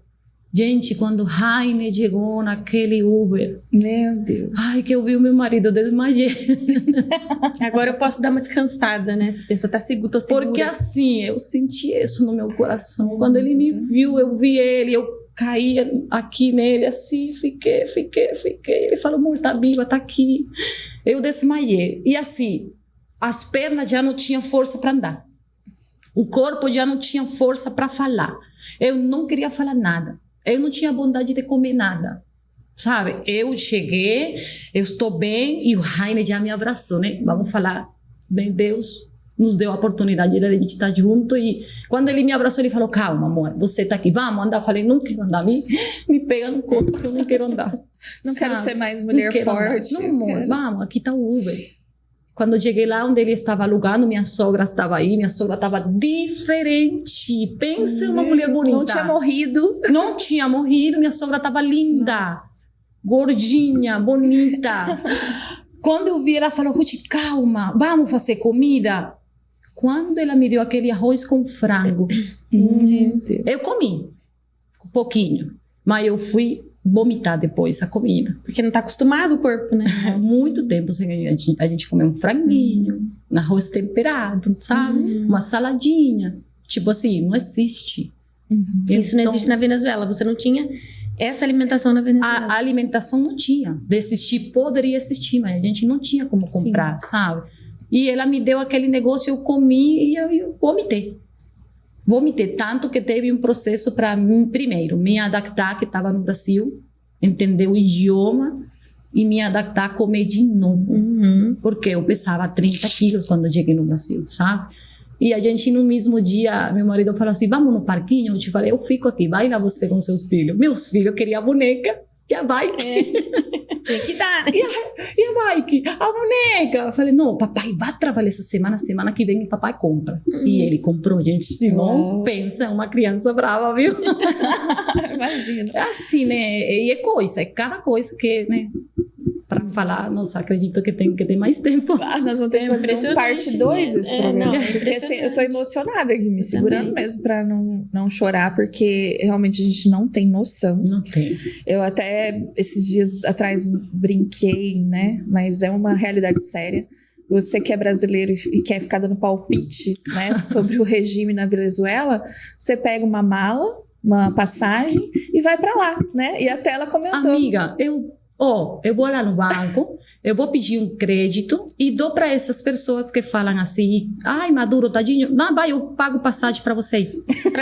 [SPEAKER 5] Gente, quando Raine chegou naquele Uber,
[SPEAKER 4] Meu Deus.
[SPEAKER 5] ai, que eu vi o meu marido, eu desmaiei.
[SPEAKER 3] Agora eu posso dar uma descansada, né? Essa pessoa tá segura, tô segura.
[SPEAKER 5] Porque assim, eu senti isso no meu coração. Quando ele me viu, eu vi ele, eu caí aqui nele, assim, fiquei. Ele falou, amor, tá viva, tá aqui. Eu desmaiei. E assim, as pernas já não tinham força para andar. O corpo já não tinha força para falar. Eu não queria falar nada. Eu não tinha vontade de comer nada, sabe? Eu cheguei, eu estou bem, e o Raine já me abraçou, né? Vamos falar, bem, Deus nos deu a oportunidade de a gente estar junto, e quando ele me abraçou, ele falou, calma, amor, você tá aqui, vamos andar. Eu falei, não quero andar, me pega no corpo, eu não quero andar.
[SPEAKER 4] Não quero ser mais mulher forte.
[SPEAKER 5] Não, amor, vamos, aqui tá o Uber. Quando eu cheguei lá onde ele estava alugando, minha sogra estava aí, minha sogra estava diferente. Pensa uma mulher bonita.
[SPEAKER 4] Não tinha morrido.
[SPEAKER 5] Não tinha morrido, minha sogra estava linda, gordinha, bonita. Quando eu vi, ela falou, Ruth, calma, vamos fazer comida. Quando ela me deu aquele arroz com frango, eu comi um pouquinho, mas eu fui vomitar depois a comida.
[SPEAKER 3] Porque não tá acostumado o corpo, né?
[SPEAKER 5] Muito tempo sem a gente comer um franguinho, um arroz temperado, sabe? Uma saladinha. Tipo assim, não existe.
[SPEAKER 3] Isso não existe na Venezuela. Você não tinha essa alimentação na Venezuela.
[SPEAKER 5] A alimentação não tinha. Desistir poderia existir, mas a gente não tinha como comprar, sabe? E ela me deu aquele negócio, eu comi e eu vomitei. Vomitei tanto que teve um processo para mim, primeiro, me adaptar, que estava no Brasil, entender o idioma e me adaptar a comer de novo. Porque eu pesava 30 quilos quando eu cheguei no Brasil, sabe? E a gente, no mesmo dia, meu marido falou assim, vamos no parquinho? Eu te falei, eu fico aqui, vai lá você com seus filhos. Meus filhos queriam a boneca e a bike.
[SPEAKER 3] Tinha que dar, né?
[SPEAKER 5] E a bike, a boneca. Eu falei, não, papai vai trabalhar essa semana que vem papai compra. E ele comprou, gente, se não pensa, uma criança brava, viu?
[SPEAKER 4] Imagina.
[SPEAKER 5] É assim, né? E é coisa, é cada coisa que, né? Para falar, nossa, acredito que tem que ter mais tempo.
[SPEAKER 4] Nós vamos ter que fazer um parte 2 desse programa.
[SPEAKER 3] Não,
[SPEAKER 4] porque assim, eu tô emocionada aqui, me segurando mesmo pra não chorar, porque realmente a gente não tem noção.
[SPEAKER 5] Não tem.
[SPEAKER 4] Eu até, esses dias atrás, brinquei, né? Mas é uma realidade séria. Você que é brasileiro e quer ficar dando palpite, né, sobre o regime na Venezuela, você pega uma mala, uma passagem e vai pra lá, né? E até ela comentou.
[SPEAKER 5] Amiga, eu vou lá no banco, eu vou pedir um crédito e dou para essas pessoas que falam assim, ai, Maduro, tadinho, não, vai, eu pago passagem para você ir.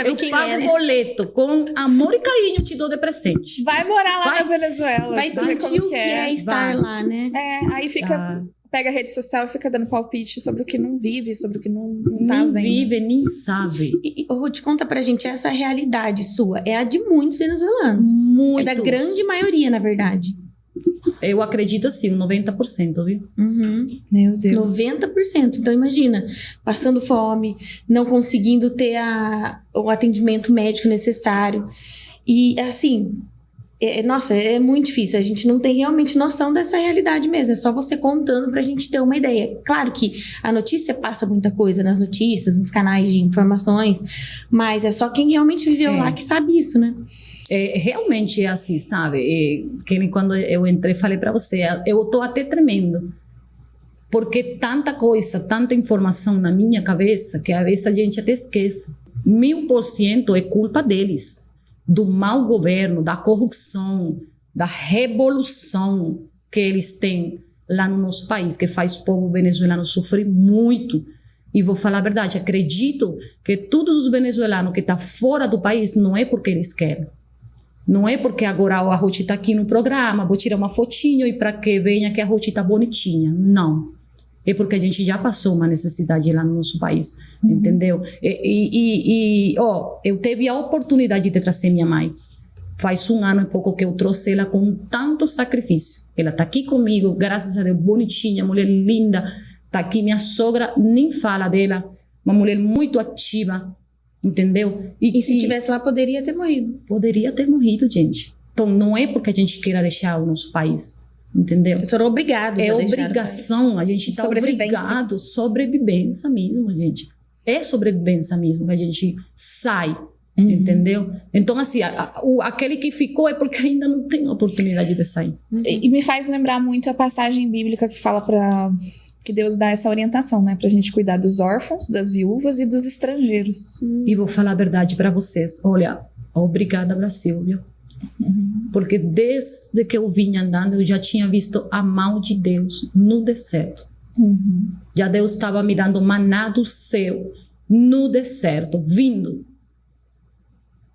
[SPEAKER 5] Eu pago boleto, com amor e carinho te dou de presente.
[SPEAKER 4] Vai morar lá na Venezuela.
[SPEAKER 3] Vai sentir o que é estar lá, né?
[SPEAKER 4] Aí fica... Pega a rede social e fica dando palpite sobre o que não vive, sobre o que não tá
[SPEAKER 5] nem
[SPEAKER 4] vendo. Nem
[SPEAKER 5] vive, nem sabe.
[SPEAKER 3] E Ruth, conta pra gente, essa realidade sua é a de muitos venezuelanos.
[SPEAKER 5] Muitos.
[SPEAKER 3] É da grande maioria, na verdade.
[SPEAKER 5] Eu acredito assim, 90%, viu?
[SPEAKER 4] Meu Deus.
[SPEAKER 3] 90%. Então imagina, passando fome, não conseguindo ter o atendimento médico necessário. E assim... Nossa, é muito difícil. A gente não tem realmente noção dessa realidade mesmo. É só você contando pra gente ter uma ideia. Claro que a notícia passa muita coisa nas notícias, nos canais de informações, mas é só quem realmente viveu lá que sabe isso, né?
[SPEAKER 5] Realmente é assim, sabe? Que quando eu entrei, falei pra você, eu tô até tremendo. Porque tanta coisa, tanta informação na minha cabeça, que às vezes a gente até esquece. 1000% é culpa deles. Do mau governo, da corrupção, da revolução que eles têm lá no nosso país, que faz o povo venezuelano sofrer muito. E vou falar a verdade, acredito que todos os venezuelanos que estão fora do país não é porque eles querem. Não é porque agora a Ruth está aqui no programa, vou tirar uma fotinho e para que venha que a Ruth está bonitinha. Não. é porque a gente já passou uma necessidade lá no nosso país, entendeu? Eu tive a oportunidade de trazer minha mãe. Faz 1 ano e pouco que eu trouxe ela com tanto sacrifício. Ela está aqui comigo, graças a Deus, bonitinha, mulher linda. Está aqui, minha sogra, nem fala dela. Uma mulher muito ativa, entendeu?
[SPEAKER 3] E se tivesse lá, poderia ter morrido.
[SPEAKER 5] Poderia ter morrido, gente. Então, não é porque a gente queira deixar o nosso país, entendeu?
[SPEAKER 3] Vocês foram obrigados a deixar.
[SPEAKER 5] É obrigação, a gente está obrigado. Sobrevivência mesmo, gente. É sobrevivência mesmo que a gente sai. Entendeu? Então, assim, aquele que ficou é porque ainda não tem oportunidade de sair.
[SPEAKER 4] E me faz lembrar muito a passagem bíblica que fala que Deus dá essa orientação, né? Pra gente cuidar dos órfãos, das viúvas e dos estrangeiros.
[SPEAKER 5] E vou falar a verdade para vocês. Olha, obrigada, Brasil, viu? Porque desde que eu vim andando, eu já tinha visto a mão de Deus no deserto. Já Deus estava me dando maná do céu no deserto, vindo.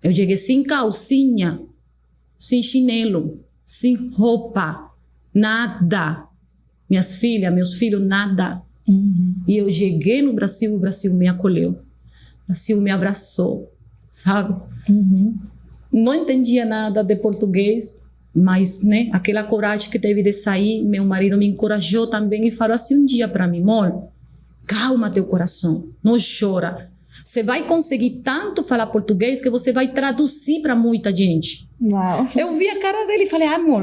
[SPEAKER 5] Eu cheguei sem calcinha, sem chinelo, sem roupa, nada. Minhas filhas, meus filhos, nada. E eu cheguei no Brasil, o Brasil me acolheu. O Brasil me abraçou, sabe? Não entendia nada de português, mas, né, aquela coragem que teve de sair, meu marido me encorajou também e falou assim um dia para mim, amor, calma teu coração, não chora. Você vai conseguir tanto falar português que você vai traduzir para muita gente.
[SPEAKER 4] Uau.
[SPEAKER 5] Eu vi a cara dele e falei, amor,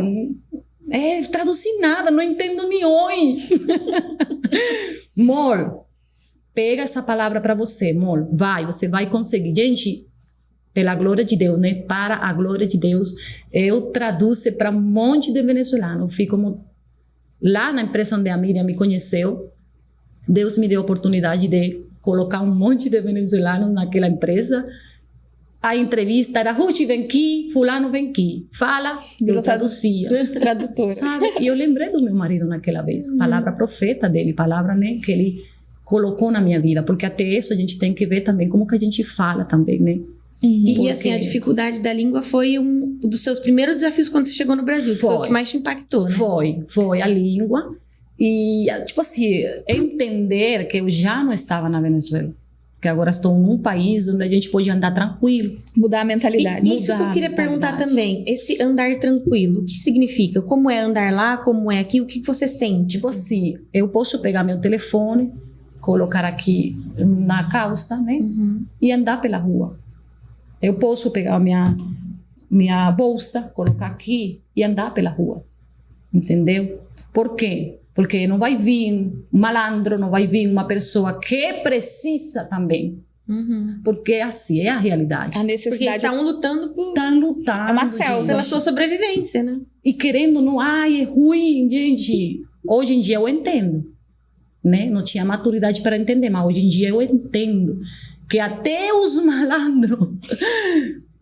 [SPEAKER 5] traduzir nada, não entendo nem oi. Amor, pega essa palavra para você, amor, você vai conseguir. Gente, pela glória de Deus, né? Para a glória de Deus, eu traduzo para um monte de venezuelanos. Fui como lá na empresa onde a Miriam me conheceu, Deus me deu a oportunidade de colocar um monte de venezuelanos naquela empresa. A entrevista era, Ruth, vem aqui, fulano vem aqui. Fala, eu traduzia.
[SPEAKER 4] Tradutora.
[SPEAKER 5] Sabe? E eu lembrei do meu marido naquela vez. Palavra profeta dele, palavra, né, que ele colocou na minha vida. Porque até isso a gente tem que ver também como que a gente fala também, né?
[SPEAKER 3] E assim, a dificuldade da língua foi um dos seus primeiros desafios quando você chegou no Brasil. Foi o que mais te impactou, né?
[SPEAKER 5] Foi a língua. E, tipo assim, entender que eu já não estava na Venezuela. Que agora estou num país onde a gente pode andar tranquilo.
[SPEAKER 4] Mudar a mentalidade.
[SPEAKER 3] E isso que eu queria perguntar também. Esse andar tranquilo, o que significa? Como é andar lá? Como é aqui? O que você sente?
[SPEAKER 5] Tipo assim, eu posso pegar meu telefone, colocar aqui na calça, né? E andar pela rua. Eu posso pegar minha bolsa, colocar aqui e andar pela rua. Entendeu? Por quê? Porque não vai vir um malandro, não vai vir uma pessoa que precisa também. Porque assim é a realidade.
[SPEAKER 4] A necessidade.
[SPEAKER 3] Porque estavam lutando por...
[SPEAKER 5] Estão lutando.
[SPEAKER 4] É uma selva.
[SPEAKER 3] Pela sua sobrevivência, né?
[SPEAKER 5] E querendo, não, é ruim, gente. Hoje em dia eu entendo. Né? Não tinha maturidade para entender, mas hoje em dia eu entendo que até os malandros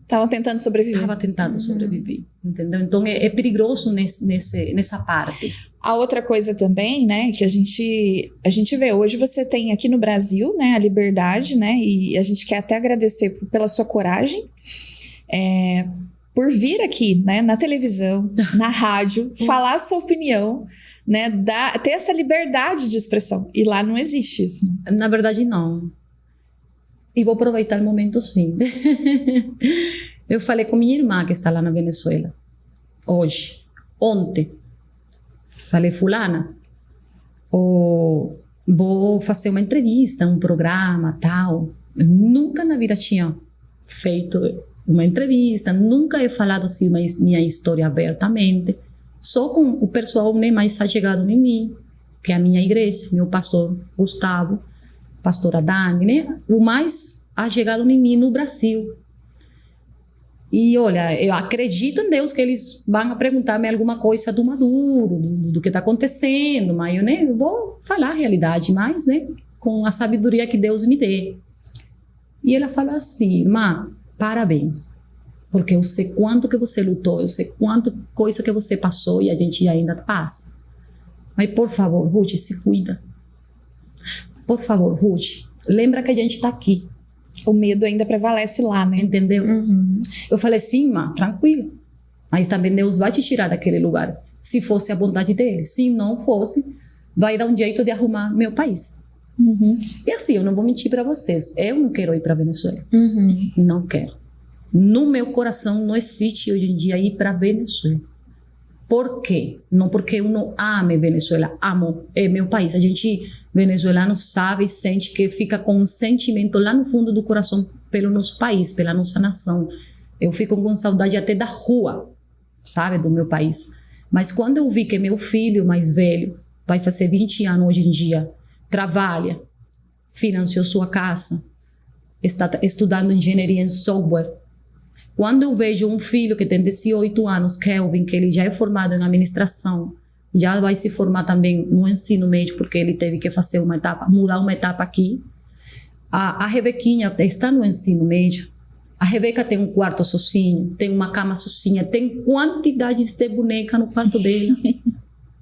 [SPEAKER 4] estavam tentando sobreviver.
[SPEAKER 5] Entendeu? Então é perigoso nessa parte.
[SPEAKER 4] A outra coisa também, né, que a gente vê hoje, você tem aqui no Brasil, né, a liberdade, né, e a gente quer até agradecer pela sua coragem, por vir aqui, né, na televisão, na rádio, falar a sua opinião, né, ter essa liberdade de expressão. E lá não existe isso. Né?
[SPEAKER 5] Na verdade, não. E vou aproveitar o momento, sim. Eu falei com minha irmã que está lá na Venezuela, ontem. Falei, fulana, vou fazer uma entrevista, um programa, tal. Eu nunca na vida tinha feito uma entrevista, nunca he falado assim minha história abertamente, só com o pessoal, né, mais chegado em mim, que é a minha igreja, meu pastor Gustavo, pastora Dani, né, o mais chegado em mim no Brasil. E olha, eu acredito em Deus que eles vão perguntar-me alguma coisa do Maduro, do que está acontecendo, mas eu vou falar a realidade, mas, né, com a sabedoria que Deus me dê. E ela fala assim, irmã, parabéns, porque eu sei quanto que você lutou, eu sei quanta coisa que você passou e a gente ainda passa. Mas, por favor, Ruth, se cuida. Por favor, Ruth, lembra que a gente está aqui.
[SPEAKER 4] O medo ainda prevalece lá, né?
[SPEAKER 5] Entendeu? Eu falei, sim, irmã, tranquilo. Mas também Deus vai te tirar daquele lugar. Se fosse a vontade dele. Se não fosse, vai dar um jeito de arrumar meu país. E assim, eu não vou mentir para vocês, eu não quero ir para Venezuela. Não quero. No meu coração não existe hoje em dia ir para Venezuela. Por quê? Não porque eu não ame Venezuela, amo, é meu país. A gente, venezuelano, sabe e sente que fica com um sentimento lá no fundo do coração pelo nosso país, pela nossa nação. Eu fico com saudade até da rua, sabe, do meu país. Mas quando eu vi que meu filho mais velho, vai fazer 20 anos hoje em dia, trabalha, financiou sua casa, está estudando engenharia em software. Quando eu vejo um filho que tem 18 anos, Kelvin, que ele já é formado em administração, já vai se formar também no ensino médio, porque ele teve que fazer uma etapa, mudar uma etapa aqui. A Rebequinha está no ensino médio. A Rebeca tem um quarto sozinho, tem uma cama sozinha, tem quantidades de boneca no quarto dela.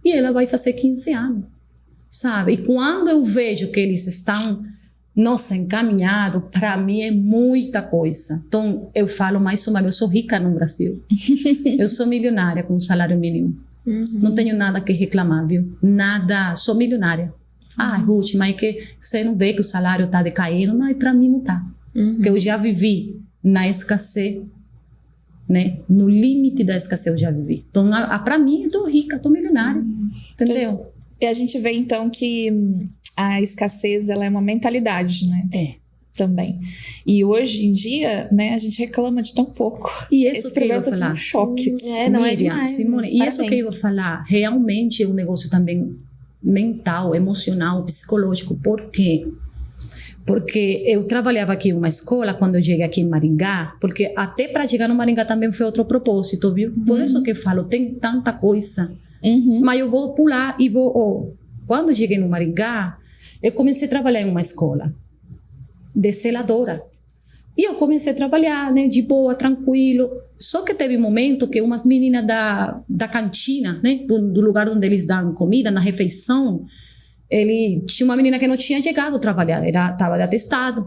[SPEAKER 5] E ela vai fazer 15 anos, sabe? E quando eu vejo que eles estão, nossa, encaminhados, para mim é muita coisa. Então, eu falo mais uma vez, eu sou rica no Brasil. Eu sou milionária com um salário mínimo. Não tenho nada que reclamar, viu? Nada, sou milionária. Ruth, mas que você não vê que o salário está decaindo? Mas para mim não está. Porque eu já vivi na escassez, né? No limite da escassez eu já vivi. Então, para mim, eu tô rica, tô milionária. Entendeu?
[SPEAKER 4] E a gente vê, então, que a escassez, ela é uma mentalidade, né?
[SPEAKER 5] É.
[SPEAKER 4] Também. E hoje em dia, né, a gente reclama de tão pouco.
[SPEAKER 5] E isso
[SPEAKER 4] esse
[SPEAKER 5] que eu
[SPEAKER 4] programa
[SPEAKER 5] vou
[SPEAKER 4] tá sendo
[SPEAKER 5] falar.
[SPEAKER 4] um choque.
[SPEAKER 3] Não
[SPEAKER 5] Miriam,
[SPEAKER 3] é demais.
[SPEAKER 5] Simone, e isso que eu vou falar, realmente é um negócio também mental, emocional, psicológico. Por quê? Porque eu trabalhava aqui em uma escola quando eu cheguei aqui em Maringá, porque até para chegar no Maringá também foi outro propósito, viu? Por isso que eu falo, tem tanta coisa. Mas eu vou pular e vou... Quando eu cheguei no Maringá, eu comecei a trabalhar em uma escola de zeladora. E eu comecei a trabalhar, né, de boa, tranquilo. Só que teve um momento que umas meninas da cantina, né, do lugar onde eles dão comida, na refeição, tinha uma menina que não tinha chegado a trabalhar, estava de atestado.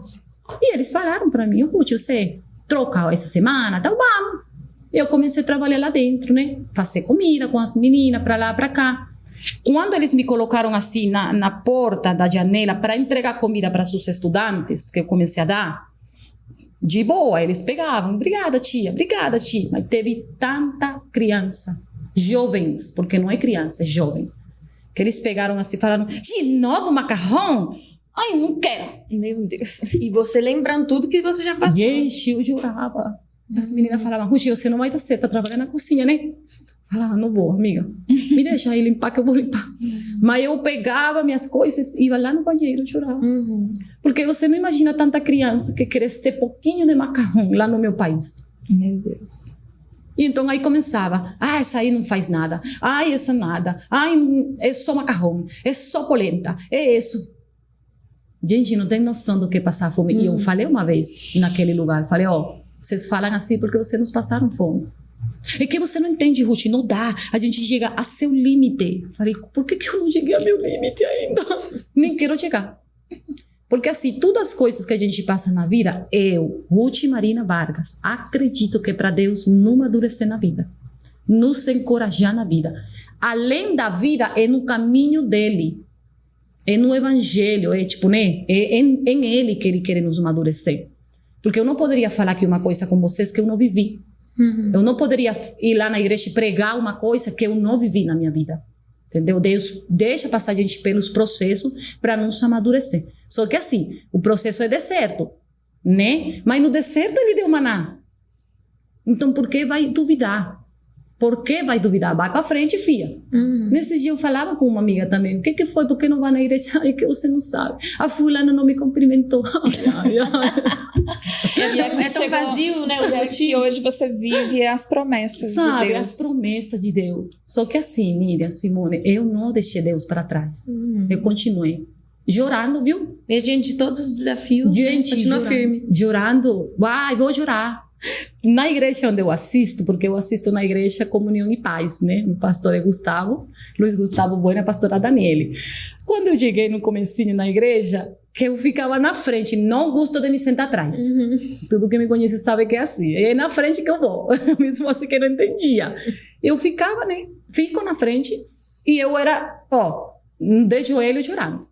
[SPEAKER 5] E eles falaram para mim, Ruth, você troca essa semana? Então vamos. Eu comecei a trabalhar lá dentro, né, fazer comida com as meninas, para lá, para cá. Quando eles me colocaram assim na porta da janela para entregar comida para os estudantes, que eu comecei a dar, de boa, eles pegavam, obrigada tia, mas teve tanta criança, jovens, porque não é criança, é jovem, que eles pegaram assim, falaram, de novo macarrão? Ai, não quero.
[SPEAKER 4] Meu Deus.
[SPEAKER 3] E você lembrando tudo que você já passou.
[SPEAKER 5] Gente, eu jurava. As meninas falavam, Ruth, você não vai dar certo, tá trabalhando na cozinha, né? Falava, não vou, amiga. Me deixa aí limpar que eu vou limpar. Mas eu pegava minhas coisas e ia lá no banheiro e chorava. Porque você não imagina tanta criança que quer ser pouquinho de macarrão lá no meu país.
[SPEAKER 4] Meu Deus.
[SPEAKER 5] E então aí começava, essa aí não faz nada. Essa nada. É só macarrão. É só polenta. É isso. Gente, não tem noção do que é passar fome. E eu falei uma vez naquele lugar, falei, vocês falam assim porque vocês nos passaram fome. É que você não entende, Ruth, não dá. A gente chega a seu limite. Falei, por que eu não cheguei ao meu limite ainda? Nem quero chegar. Porque assim, todas as coisas que a gente passa na vida, eu, Ruth Marina Vargas, acredito que para Deus não amadurecer na vida, nos encorajar na vida. Além da vida, é no caminho dele. É no evangelho, é tipo, né? É em ele que ele quer nos amadurecer. Porque eu não poderia falar aqui uma coisa com vocês que eu não vivi. Eu não poderia ir lá na igreja e pregar uma coisa que eu não vivi na minha vida. Entendeu? Deus deixa passar a gente pelos processos para nos amadurecer. Só que assim, o processo é deserto, né? Mas no deserto ele deu maná. Então por que vai duvidar? Por que vai duvidar? Vai para frente, filha. Nesse dia eu falava com uma amiga também. O que foi? Por que não vai na igreja? Ai, que você não sabe. A fulana não me cumprimentou.
[SPEAKER 3] É tão vazio, né?
[SPEAKER 4] E hoje você vive as promessas de Deus.
[SPEAKER 5] As promessas de Deus. Só que assim, Miriam, Simone, eu não deixei Deus para trás. Eu continuei. Chorando, viu?
[SPEAKER 3] Mesmo diante de todos os desafios,
[SPEAKER 5] gente,
[SPEAKER 3] continua firme.
[SPEAKER 5] Chorando. Vou chorar. Na igreja onde eu assisto, porque eu assisto na igreja Comunhão e Paz, né? O pastor é Luiz Gustavo Bueno, a pastora Daniele. Quando eu cheguei no comecinho na igreja, que eu ficava na frente, não gosto de me sentar atrás. Tudo que me conhece sabe que é assim. É na frente que eu vou, mesmo assim que eu não entendia. Eu ficava, né? Fico na frente e eu era, de joelho chorando.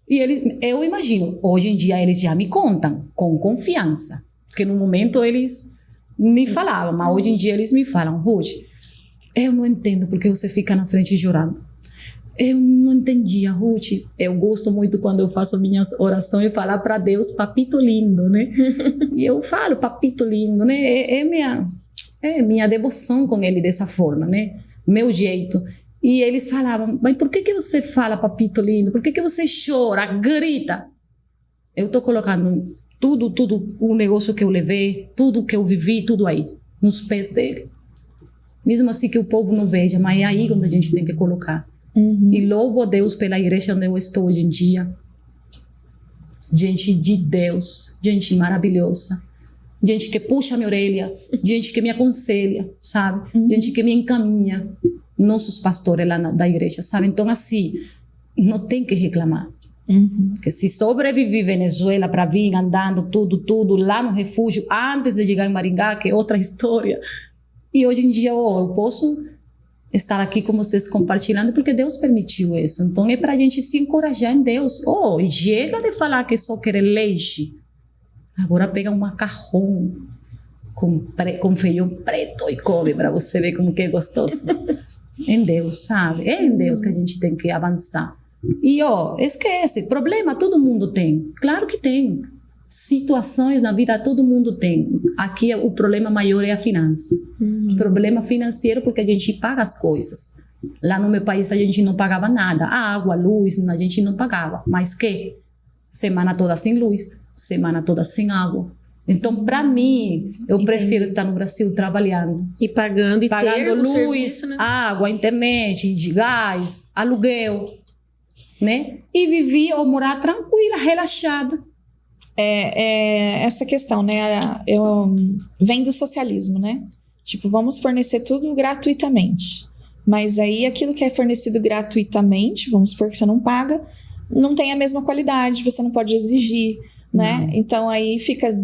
[SPEAKER 5] E eu imagino, hoje em dia eles já me contam com confiança, porque no momento eles me falavam, mas hoje em dia eles me falam: Ruth, eu não entendo porque você fica na frente chorando. Eu não entendia, Ruth. Eu gosto muito quando eu faço minhas orações e falar para Deus, papito lindo, né? E eu falo, papito lindo, né? É minha devoção com ele dessa forma, né? Meu jeito. E eles falavam: mas por que você fala, papito lindo? Por que você chora, grita? Eu tô colocando tudo, o negócio que eu levei, tudo que eu vivi, tudo aí, nos pés dele. Mesmo assim que o povo não veja, mas é aí onde a gente tem que colocar. E louvo a Deus pela igreja onde eu estou hoje em dia. Gente de Deus, gente maravilhosa, gente que puxa a minha orelha, gente que me aconselha, sabe? Gente que me encaminha. Nossos pastores lá da igreja, sabe? Então, assim, não tem que reclamar. Que se sobrevivi Venezuela para vir andando tudo lá no refúgio antes de chegar em Maringá, que é outra história. E hoje em dia eu posso estar aqui com vocês compartilhando porque Deus permitiu isso. Então é para a gente se encorajar em Deus. Chega de falar que só quer leite. Agora pega um macarrão com feijão preto e come para você ver como que é gostoso. Em Deus, sabe? É em Deus que a gente tem que avançar. E esquece, problema todo mundo tem. Claro que tem. Situações na vida todo mundo tem. Aqui o problema maior é a finança. Problema financeiro porque a gente paga as coisas. Lá no meu país a gente não pagava nada. A água, a luz, a gente não pagava. Mas que? Semana toda sem luz, semana toda sem água. Então, para mim, eu prefiro estar no Brasil trabalhando.
[SPEAKER 3] E pagando ter
[SPEAKER 5] luz,
[SPEAKER 3] serviço, né?
[SPEAKER 5] água, internet, de gás, aluguel, né? E viver ou morar tranquila, relaxada.
[SPEAKER 4] Essa questão, né? Vem do socialismo, né? Tipo, vamos fornecer tudo gratuitamente. Mas aí, aquilo que é fornecido gratuitamente, vamos supor que você não paga, não tem a mesma qualidade, você não pode exigir, né? Então aí fica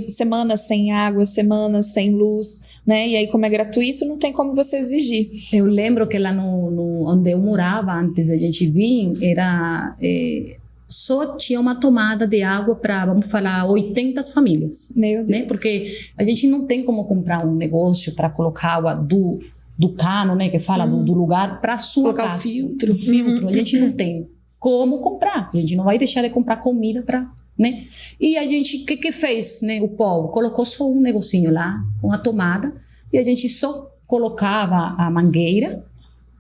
[SPEAKER 4] semanas sem água, semanas sem luz, né? E aí, como é gratuito, não tem como você exigir.
[SPEAKER 5] Eu lembro que lá onde eu morava antes da gente vir, só tinha uma tomada de água para, vamos falar, 80 famílias.
[SPEAKER 4] Meu Deus.
[SPEAKER 5] Né? Porque a gente não tem como comprar um negócio para colocar água do cano, né? Que fala do lugar para sua
[SPEAKER 3] colocar
[SPEAKER 5] casa.
[SPEAKER 3] o filtro.
[SPEAKER 5] A gente não tem como comprar. A gente não vai deixar de comprar comida para, né? E a gente, o que fez, né? O povo colocou só um negocinho lá, com a tomada, e a gente só colocava a mangueira,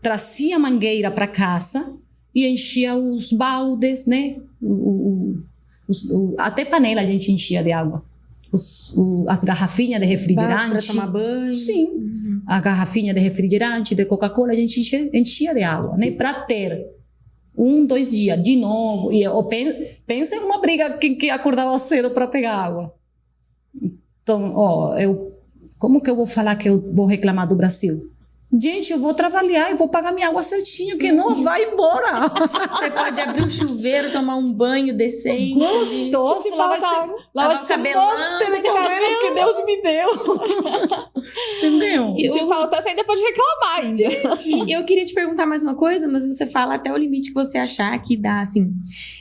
[SPEAKER 5] trazia a mangueira para casa e enchia os baldes, né? Até panela a gente enchia de água. As garrafinhas de refrigerante.
[SPEAKER 3] Para tomar banho.
[SPEAKER 5] Sim. A garrafinha de refrigerante, de Coca-Cola, a gente enchia de água, né? Para ter 2 dias de novo. E pensa em uma briga que acordava cedo para pegar água. Então, como que eu vou falar que eu vou reclamar do Brasil? Gente, eu vou trabalhar e vou pagar minha água certinho, que não vai embora.
[SPEAKER 3] Você pode abrir um chuveiro, tomar um banho decente.
[SPEAKER 5] Gostoso, lavar esse monte de cabelo que Deus me deu. Entendeu?
[SPEAKER 4] E se faltar, você ainda pode reclamar ainda.
[SPEAKER 3] Gente, eu queria te perguntar mais uma coisa, mas você fala até o limite que você achar que dá, assim.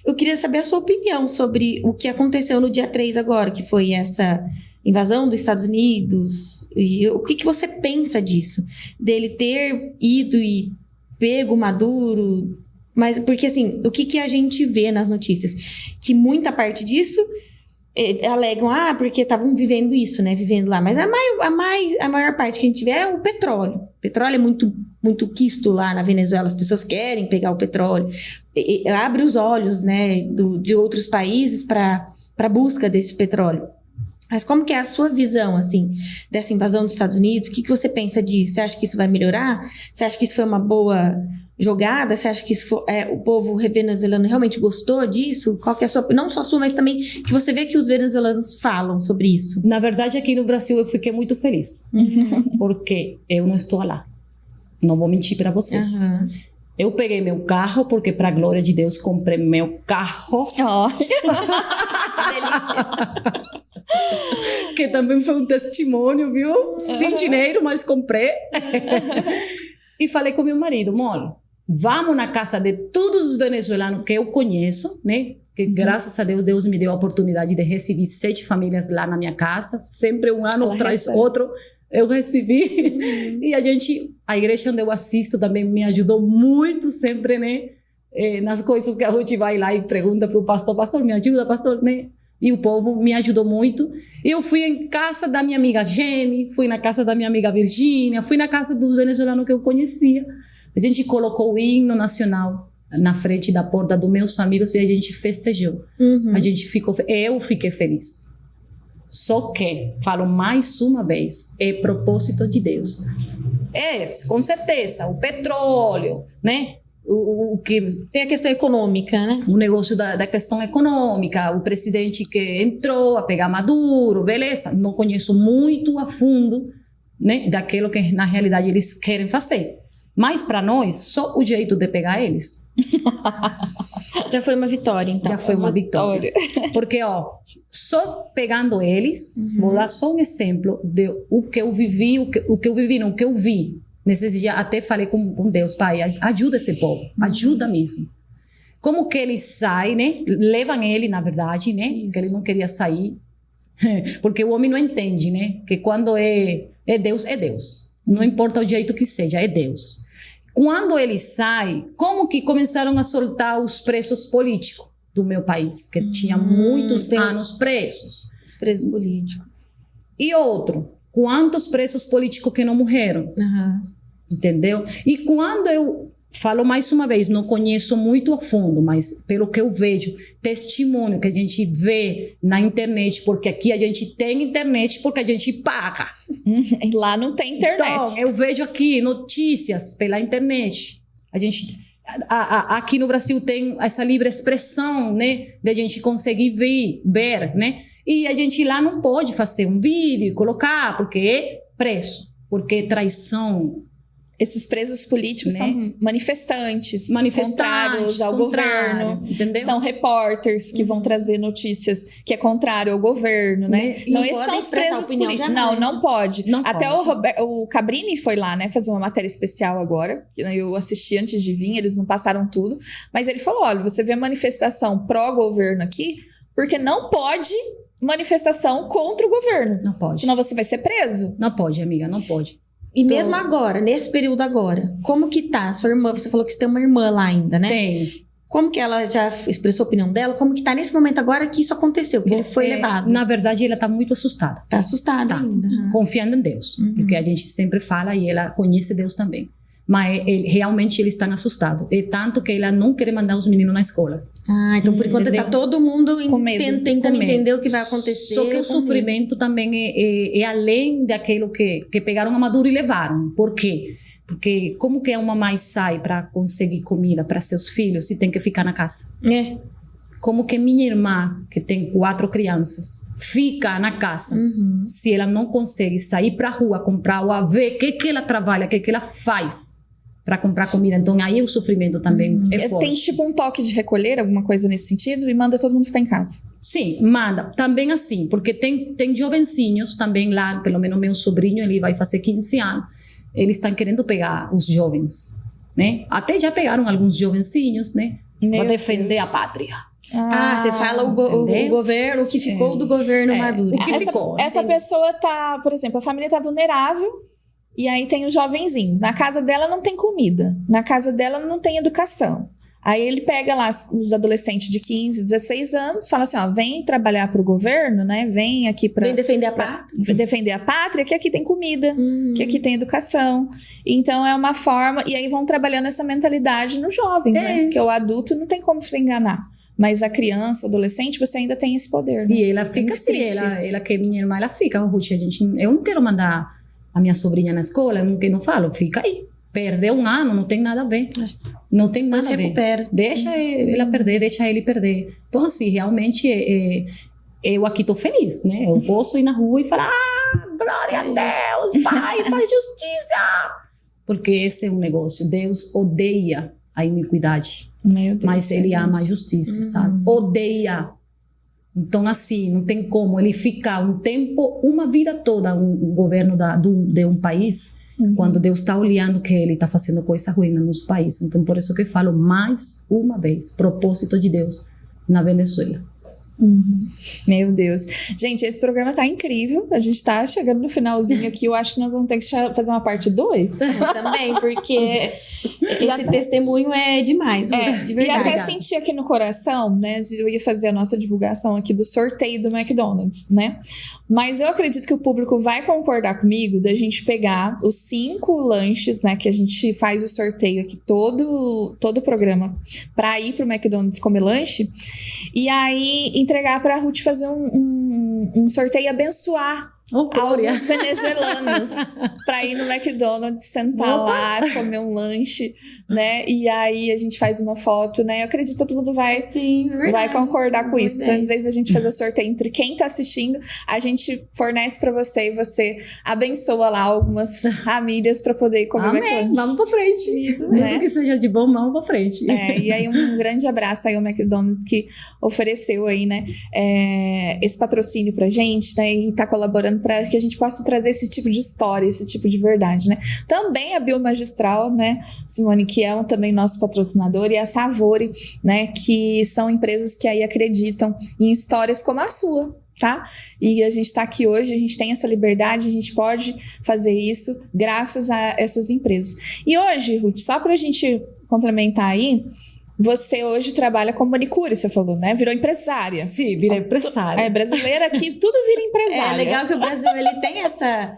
[SPEAKER 3] Eu queria saber a sua opinião sobre o que aconteceu no dia 3 agora, que foi essa invasão dos Estados Unidos. E o que você pensa disso? Dele ter ido e pego Maduro? Mas porque, assim, o que a gente vê nas notícias? Que muita parte disso alegam, porque estavam vivendo isso, né? Vivendo lá. Mas a maior parte que a gente vê é o petróleo. O petróleo é muito, muito quisto lá na Venezuela. As pessoas querem pegar o petróleo. Abre os olhos, né, de outros países para a busca desse petróleo. Mas como que é a sua visão, assim, dessa invasão dos Estados Unidos? O que você pensa disso? Você acha que isso vai melhorar? Você acha que isso foi uma boa jogada? Você acha que isso o povo venezuelano realmente gostou disso? Qual que é a sua... Não só a sua, mas também que você vê que os venezuelanos falam sobre isso.
[SPEAKER 5] Na verdade, aqui no Brasil eu fiquei muito feliz. Porque eu não estou lá. Não vou mentir para vocês. Eu peguei meu carro, porque, para a glória de Deus, comprei meu carro.
[SPEAKER 3] Que delícia.
[SPEAKER 5] Que também foi um testemunho, viu? Sem dinheiro, mas comprei. E falei com meu marido, amor, vamos na casa de todos os venezuelanos que eu conheço, né? Que graças a Deus, Deus me deu a oportunidade de receber 7 famílias lá na minha casa, sempre um ano traz outro, eu recebi. E a igreja onde eu assisto também me ajudou muito sempre, né? Nas coisas que a Ruth vai lá e pergunta para o pastor, me ajuda, pastor, né? E o povo me ajudou muito. Eu fui em casa da minha amiga Jenny, fui na casa da minha amiga Virgínia, fui na casa dos venezuelanos que eu conhecia. A gente colocou o hino nacional na frente da porta dos meus amigos e a gente festejou. Eu fiquei feliz. Só que, falo mais uma vez, é propósito de Deus. Com certeza, o petróleo, né? O que
[SPEAKER 3] tem a questão econômica, né?
[SPEAKER 5] O negócio da questão econômica, o presidente que entrou a pegar Maduro, beleza? Não conheço muito a fundo, né, daquilo que na realidade eles querem fazer. Mas para nós, só o jeito de pegar eles
[SPEAKER 3] já foi uma vitória, então.
[SPEAKER 5] Já foi uma vitória. Porque, só pegando eles, vou dar só um exemplo de o que eu vivi, o que eu vi. Nesses dias até falei com Deus, Pai, ajuda esse povo, ajuda mesmo. Como que ele sai, né? Levam ele, na verdade, né? Isso. Que ele não queria sair. Porque o homem não entende, né? Que quando é Deus, é Deus. Não importa o jeito que seja, é Deus. Quando ele sai, como que começaram a soltar os presos políticos do meu país? Que tinha muitos anos presos.
[SPEAKER 3] Os presos políticos.
[SPEAKER 5] E outro, quantos presos políticos que não morreram? Entendeu? E quando eu falo mais uma vez, não conheço muito a fundo, mas pelo que eu vejo, testemunho que a gente vê na internet, porque aqui a gente tem internet porque a gente paga.
[SPEAKER 4] Lá não tem internet.
[SPEAKER 5] Então, eu vejo aqui notícias pela internet. A gente aqui no Brasil tem essa livre expressão, né, de a gente conseguir ver, né? E a gente lá não pode fazer um vídeo e colocar porque é preso, porque é traição.
[SPEAKER 4] Esses presos políticos, né, são manifestantes contrários ao governo,
[SPEAKER 5] entendeu?
[SPEAKER 4] São repórteres que vão trazer notícias que é contrário ao governo, né? Então esses são os presos políticos. Não pode. Até pode. O Cabrini foi lá, né, fazer uma matéria especial agora, que eu assisti antes de vir, eles não passaram tudo, mas ele falou, olha, você vê manifestação pró-governo aqui, porque não pode manifestação contra o governo.
[SPEAKER 5] Não pode.
[SPEAKER 4] Senão você vai ser preso.
[SPEAKER 5] Não pode, amiga, não pode.
[SPEAKER 3] E mesmo agora, nesse período agora, como que tá? Sua irmã, você falou que você tem uma irmã lá ainda, né?
[SPEAKER 5] Tem.
[SPEAKER 3] Como que ela já expressou a opinião dela? Como que tá nesse momento agora que isso aconteceu, que ele foi levado?
[SPEAKER 5] Na verdade, ela tá muito assustada.
[SPEAKER 3] Tá assustada ainda.
[SPEAKER 5] Confiando em Deus. Porque a gente sempre fala e ela conhece Deus também. Mas realmente eles estão assustados. É tanto que ela não quer mandar os meninos na escola.
[SPEAKER 3] Então por enquanto tá todo mundo tentando entender o que vai acontecer.
[SPEAKER 5] Só que o sofrimento também é além daquilo que pegaram a Maduro e levaram. Por quê? Porque como que uma mãe sai para conseguir comida para seus filhos se tem que ficar na casa? Como que minha irmã, que tem 4 crianças, fica na casa se ela não consegue sair para a rua, comprar ou ver o que ela trabalha, o que ela faz para comprar comida? Então aí o sofrimento também é forte.
[SPEAKER 4] Tem tipo um toque de recolher, alguma coisa nesse sentido, e manda todo mundo ficar em casa?
[SPEAKER 5] Sim, manda. Também assim, porque tem jovencinhos também lá, pelo menos meu sobrinho, ele vai fazer 15 anos, eles estão querendo pegar os jovens, né? Até já pegaram alguns jovencinhos, né? Para defender a pátria.
[SPEAKER 3] Você fala o governo, o que ficou do governo Maduro.
[SPEAKER 5] O que ficou?
[SPEAKER 4] Essa pessoa tá, por exemplo, a família tá vulnerável, e aí tem os jovenzinhos. Na casa dela não tem comida, na casa dela não tem educação. Aí ele pega lá os adolescentes de 15, 16 anos, fala assim, vem trabalhar pro governo, né? Vem aqui
[SPEAKER 3] vem defender a pátria.
[SPEAKER 4] Defender a pátria, que aqui tem comida, que aqui tem educação. Então é uma forma, e aí vão trabalhando essa mentalidade nos jovens, né? Porque o adulto não tem como se enganar. Mas a criança, o adolescente, você ainda tem esse poder, né?
[SPEAKER 5] E ela fica assim, ela que é minha irmã, ela fica, Ruth, eu não quero mandar a minha sobrinha na escola, eu não falo, fica aí. Perdeu um ano, não tem nada a ver. Não tem nada a ver.
[SPEAKER 3] Recupera.
[SPEAKER 5] Deixa ela perder, deixa ele perder. Então, assim, realmente, eu aqui tô feliz, né? Eu posso ir na rua e falar, glória a Deus, Pai, faz justiça. Porque esse é um negócio, Deus odeia a iniquidade.
[SPEAKER 4] Meu Deus,
[SPEAKER 5] mas ele ama a justiça, sabe? Odeia. Então, assim, não tem como ele ficar um tempo, uma vida toda, um governo de um país, Quando Deus está olhando que Ele está fazendo coisa ruim no nosso país. Então, por isso que eu falo mais uma vez, propósito de Deus na Venezuela.
[SPEAKER 4] Meu Deus. Gente, esse programa tá incrível. A gente tá chegando no finalzinho aqui. Eu acho que nós vamos ter que fazer uma parte 2.
[SPEAKER 3] Eu também, porque esse testemunho é demais, de verdade.
[SPEAKER 4] E até senti aqui no coração, né? Eu ia fazer a nossa divulgação aqui do sorteio do McDonald's, né? Mas eu acredito que o público vai concordar comigo da gente pegar os 5 lanches, né? Que a gente faz o sorteio aqui todo o programa pra ir pro McDonald's comer lanche. E aí entregar pra Ruth fazer um sorteio e abençoar alguns venezuelanos pra ir no McDonald's, sentar lá, comer um lanche, né? E aí a gente faz uma foto, né? Eu acredito que todo mundo vai concordar com isso. Então, em vez de a gente fazer o sorteio entre quem tá assistindo, a gente fornece pra você e você abençoa lá algumas famílias pra poder ir comer McDonald's.
[SPEAKER 5] Vamos pra frente.
[SPEAKER 4] Isso,
[SPEAKER 5] Tudo
[SPEAKER 4] né?
[SPEAKER 5] que seja de bom, vamos pra frente.
[SPEAKER 4] E aí um grande abraço aí ao McDonald's que ofereceu aí, né, esse patrocínio pra gente, né, e tá colaborando para que a gente possa trazer esse tipo de história, esse tipo de verdade, né. Também a Biomagistral, né, Simone, que é também nosso patrocinador, e a Savori, né, que são empresas que aí acreditam em histórias como a sua, tá? E a gente tá aqui hoje, a gente tem essa liberdade, a gente pode fazer isso graças a essas empresas. E hoje, Ruth, só pra gente complementar aí, você hoje trabalha com manicure, você falou, né? Virou empresária.
[SPEAKER 5] Sim, virei empresária.
[SPEAKER 4] É, brasileira aqui, tudo vira empresária.
[SPEAKER 3] É legal que o Brasil, ele tem essa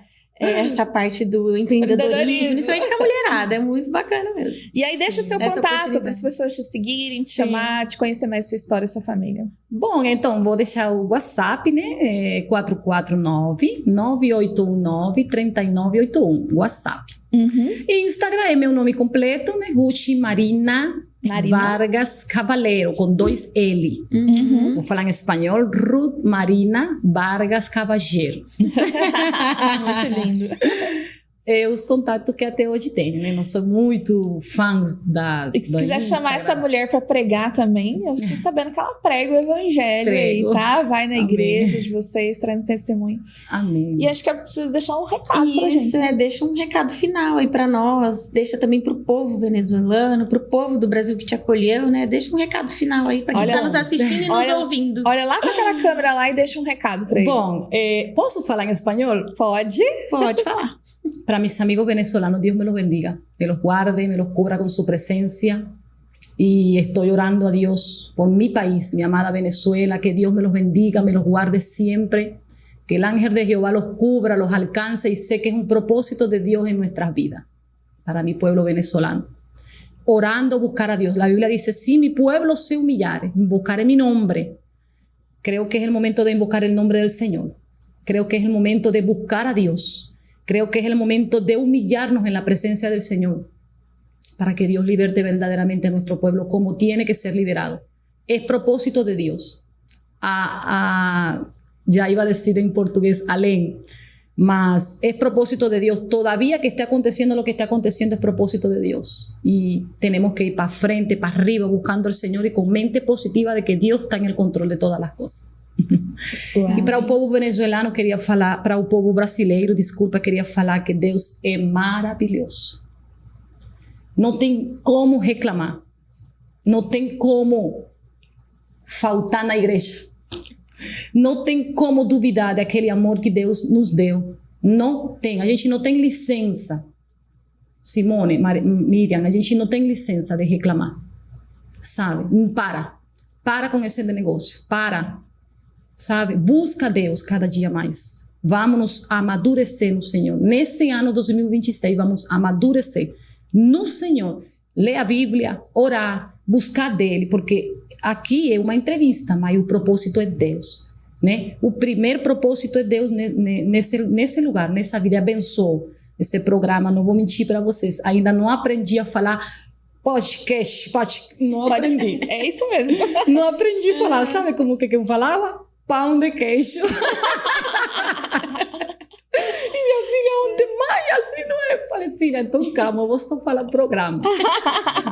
[SPEAKER 3] parte do empreendedorismo, principalmente com a mulherada, é muito bacana mesmo.
[SPEAKER 4] E aí deixa o seu contato para as pessoas te seguirem, te chamar, te conhecer mais sua história e sua família.
[SPEAKER 5] Bom, então vou deixar o WhatsApp, né? 449-9819-3981, WhatsApp. E Instagram é meu nome completo, né? Ruth Marina Vargas Cavaleiro, com 2 L. Vou falar em espanhol, Ruth Marina Vargas Cavaleiro.
[SPEAKER 4] Muito lindo.
[SPEAKER 5] Os contatos que até hoje tenho, né? Não sou muito fãs da.
[SPEAKER 4] E se quiser chamar essa mulher para pregar também, eu fiquei sabendo que ela prega o evangelho aí, tá? Vai na igreja de vocês, traz testemunho.
[SPEAKER 5] Amém.
[SPEAKER 4] E acho que ela precisa deixar um recado pra gente.
[SPEAKER 3] Isso, deixa um recado final aí pra nós, deixa também pro povo venezuelano, pro povo do Brasil que te acolheu, né? Deixa um recado final aí pra quem tá nos assistindo e nos ouvindo.
[SPEAKER 4] Olha lá pra aquela câmera lá e deixa um recado pra eles.
[SPEAKER 5] Bom, posso falar em espanhol?
[SPEAKER 4] Pode?
[SPEAKER 3] Pode falar.
[SPEAKER 5] Para mis amigos venezolanos, Dios me los bendiga, me los guarde, me los cubra con su presencia. Y estoy orando a Dios por mi país, mi amada Venezuela, que Dios me los bendiga, me los guarde siempre, que el ángel de Jehová los cubra, los alcance, y sé que es un propósito de Dios en nuestras vidas, para mi pueblo venezolano. Orando, buscar a Dios. La Biblia dice, si mi pueblo se humillare, invocaré mi nombre. Creo que es el momento de invocar el nombre del Señor. Creo que es el momento de buscar a Dios. Creo que es el momento de humillarnos en la presencia del Señor para que Dios liberte verdaderamente a nuestro pueblo como tiene que ser liberado. Es propósito de Dios. Ya iba a decir en portugués, além, mas es propósito de Dios. Todavía que esté aconteciendo lo que está aconteciendo es propósito de Dios. Y tenemos que ir para frente, para arriba, buscando al Señor y con mente positiva de que Dios está en el control de todas las cosas. E para o povo venezuelano queria falar, para o povo brasileiro, desculpa, queria falar que Deus é maravilhoso. Não tem como reclamar, não tem como faltar na igreja, não tem como duvidar daquele amor que Deus nos deu. Não tem, a gente não tem licença, Simone, Miriam, a gente não tem licença de reclamar, sabe? Para com esse negócio, sabe? Busca a Deus cada dia mais. Vamos amadurecer no Senhor. Nesse ano 2026, vamos amadurecer no Senhor. Ler a Bíblia, orar, buscar dele, porque aqui é uma entrevista, mas o propósito é Deus, né? O primeiro propósito é Deus nesse lugar, nessa vida. Abençoou esse programa, não vou mentir para vocês. Ainda não aprendi a falar podcast, não aprendi.
[SPEAKER 4] É isso mesmo.
[SPEAKER 5] Não aprendi a falar. Sabe como que eu falava? Pão de queijo. E minha filha ontem, mãe, assim não é. Eu falei, filha, então calma, eu vou só falar programa.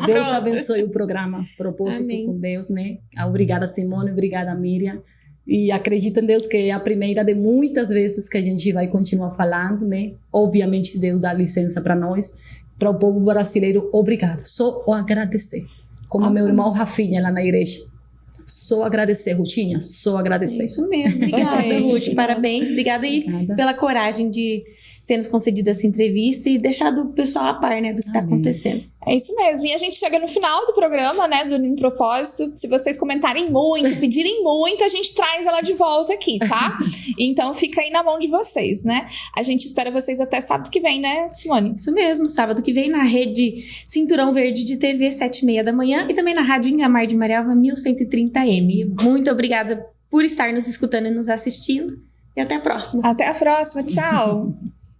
[SPEAKER 5] Deus abençoe o programa. Propósito. Amém. Com Deus, né? Obrigada, Simone, obrigada, Miriam. E acredito em Deus que é a primeira de muitas vezes que a gente vai continuar falando, né? Obviamente Deus dá licença para nós, para o povo brasileiro, obrigada. Só o agradecer. Como meu irmão Rafinha lá na igreja. Só agradecer, Rutinha, só agradecer.
[SPEAKER 3] Isso mesmo, obrigada, Ruth, parabéns. Obrigada aí pela coragem de ter nos concedido essa entrevista e deixado o pessoal a par, né, do que está acontecendo.
[SPEAKER 4] É isso mesmo. E a gente chega no final do programa, né, do Unindo Propósito. Se vocês comentarem muito, pedirem muito, a gente traz ela de volta aqui, tá? Então fica aí na mão de vocês, né? A gente espera vocês até sábado que vem, né, Simone?
[SPEAKER 3] Isso mesmo, sábado que vem na rede Cinturão Verde de TV, 7h30 da manhã, e também na Rádio Ingamar de Marialva, 1130M. Muito obrigada por estar nos escutando e nos assistindo. E até a próxima.
[SPEAKER 4] Até a próxima. Tchau.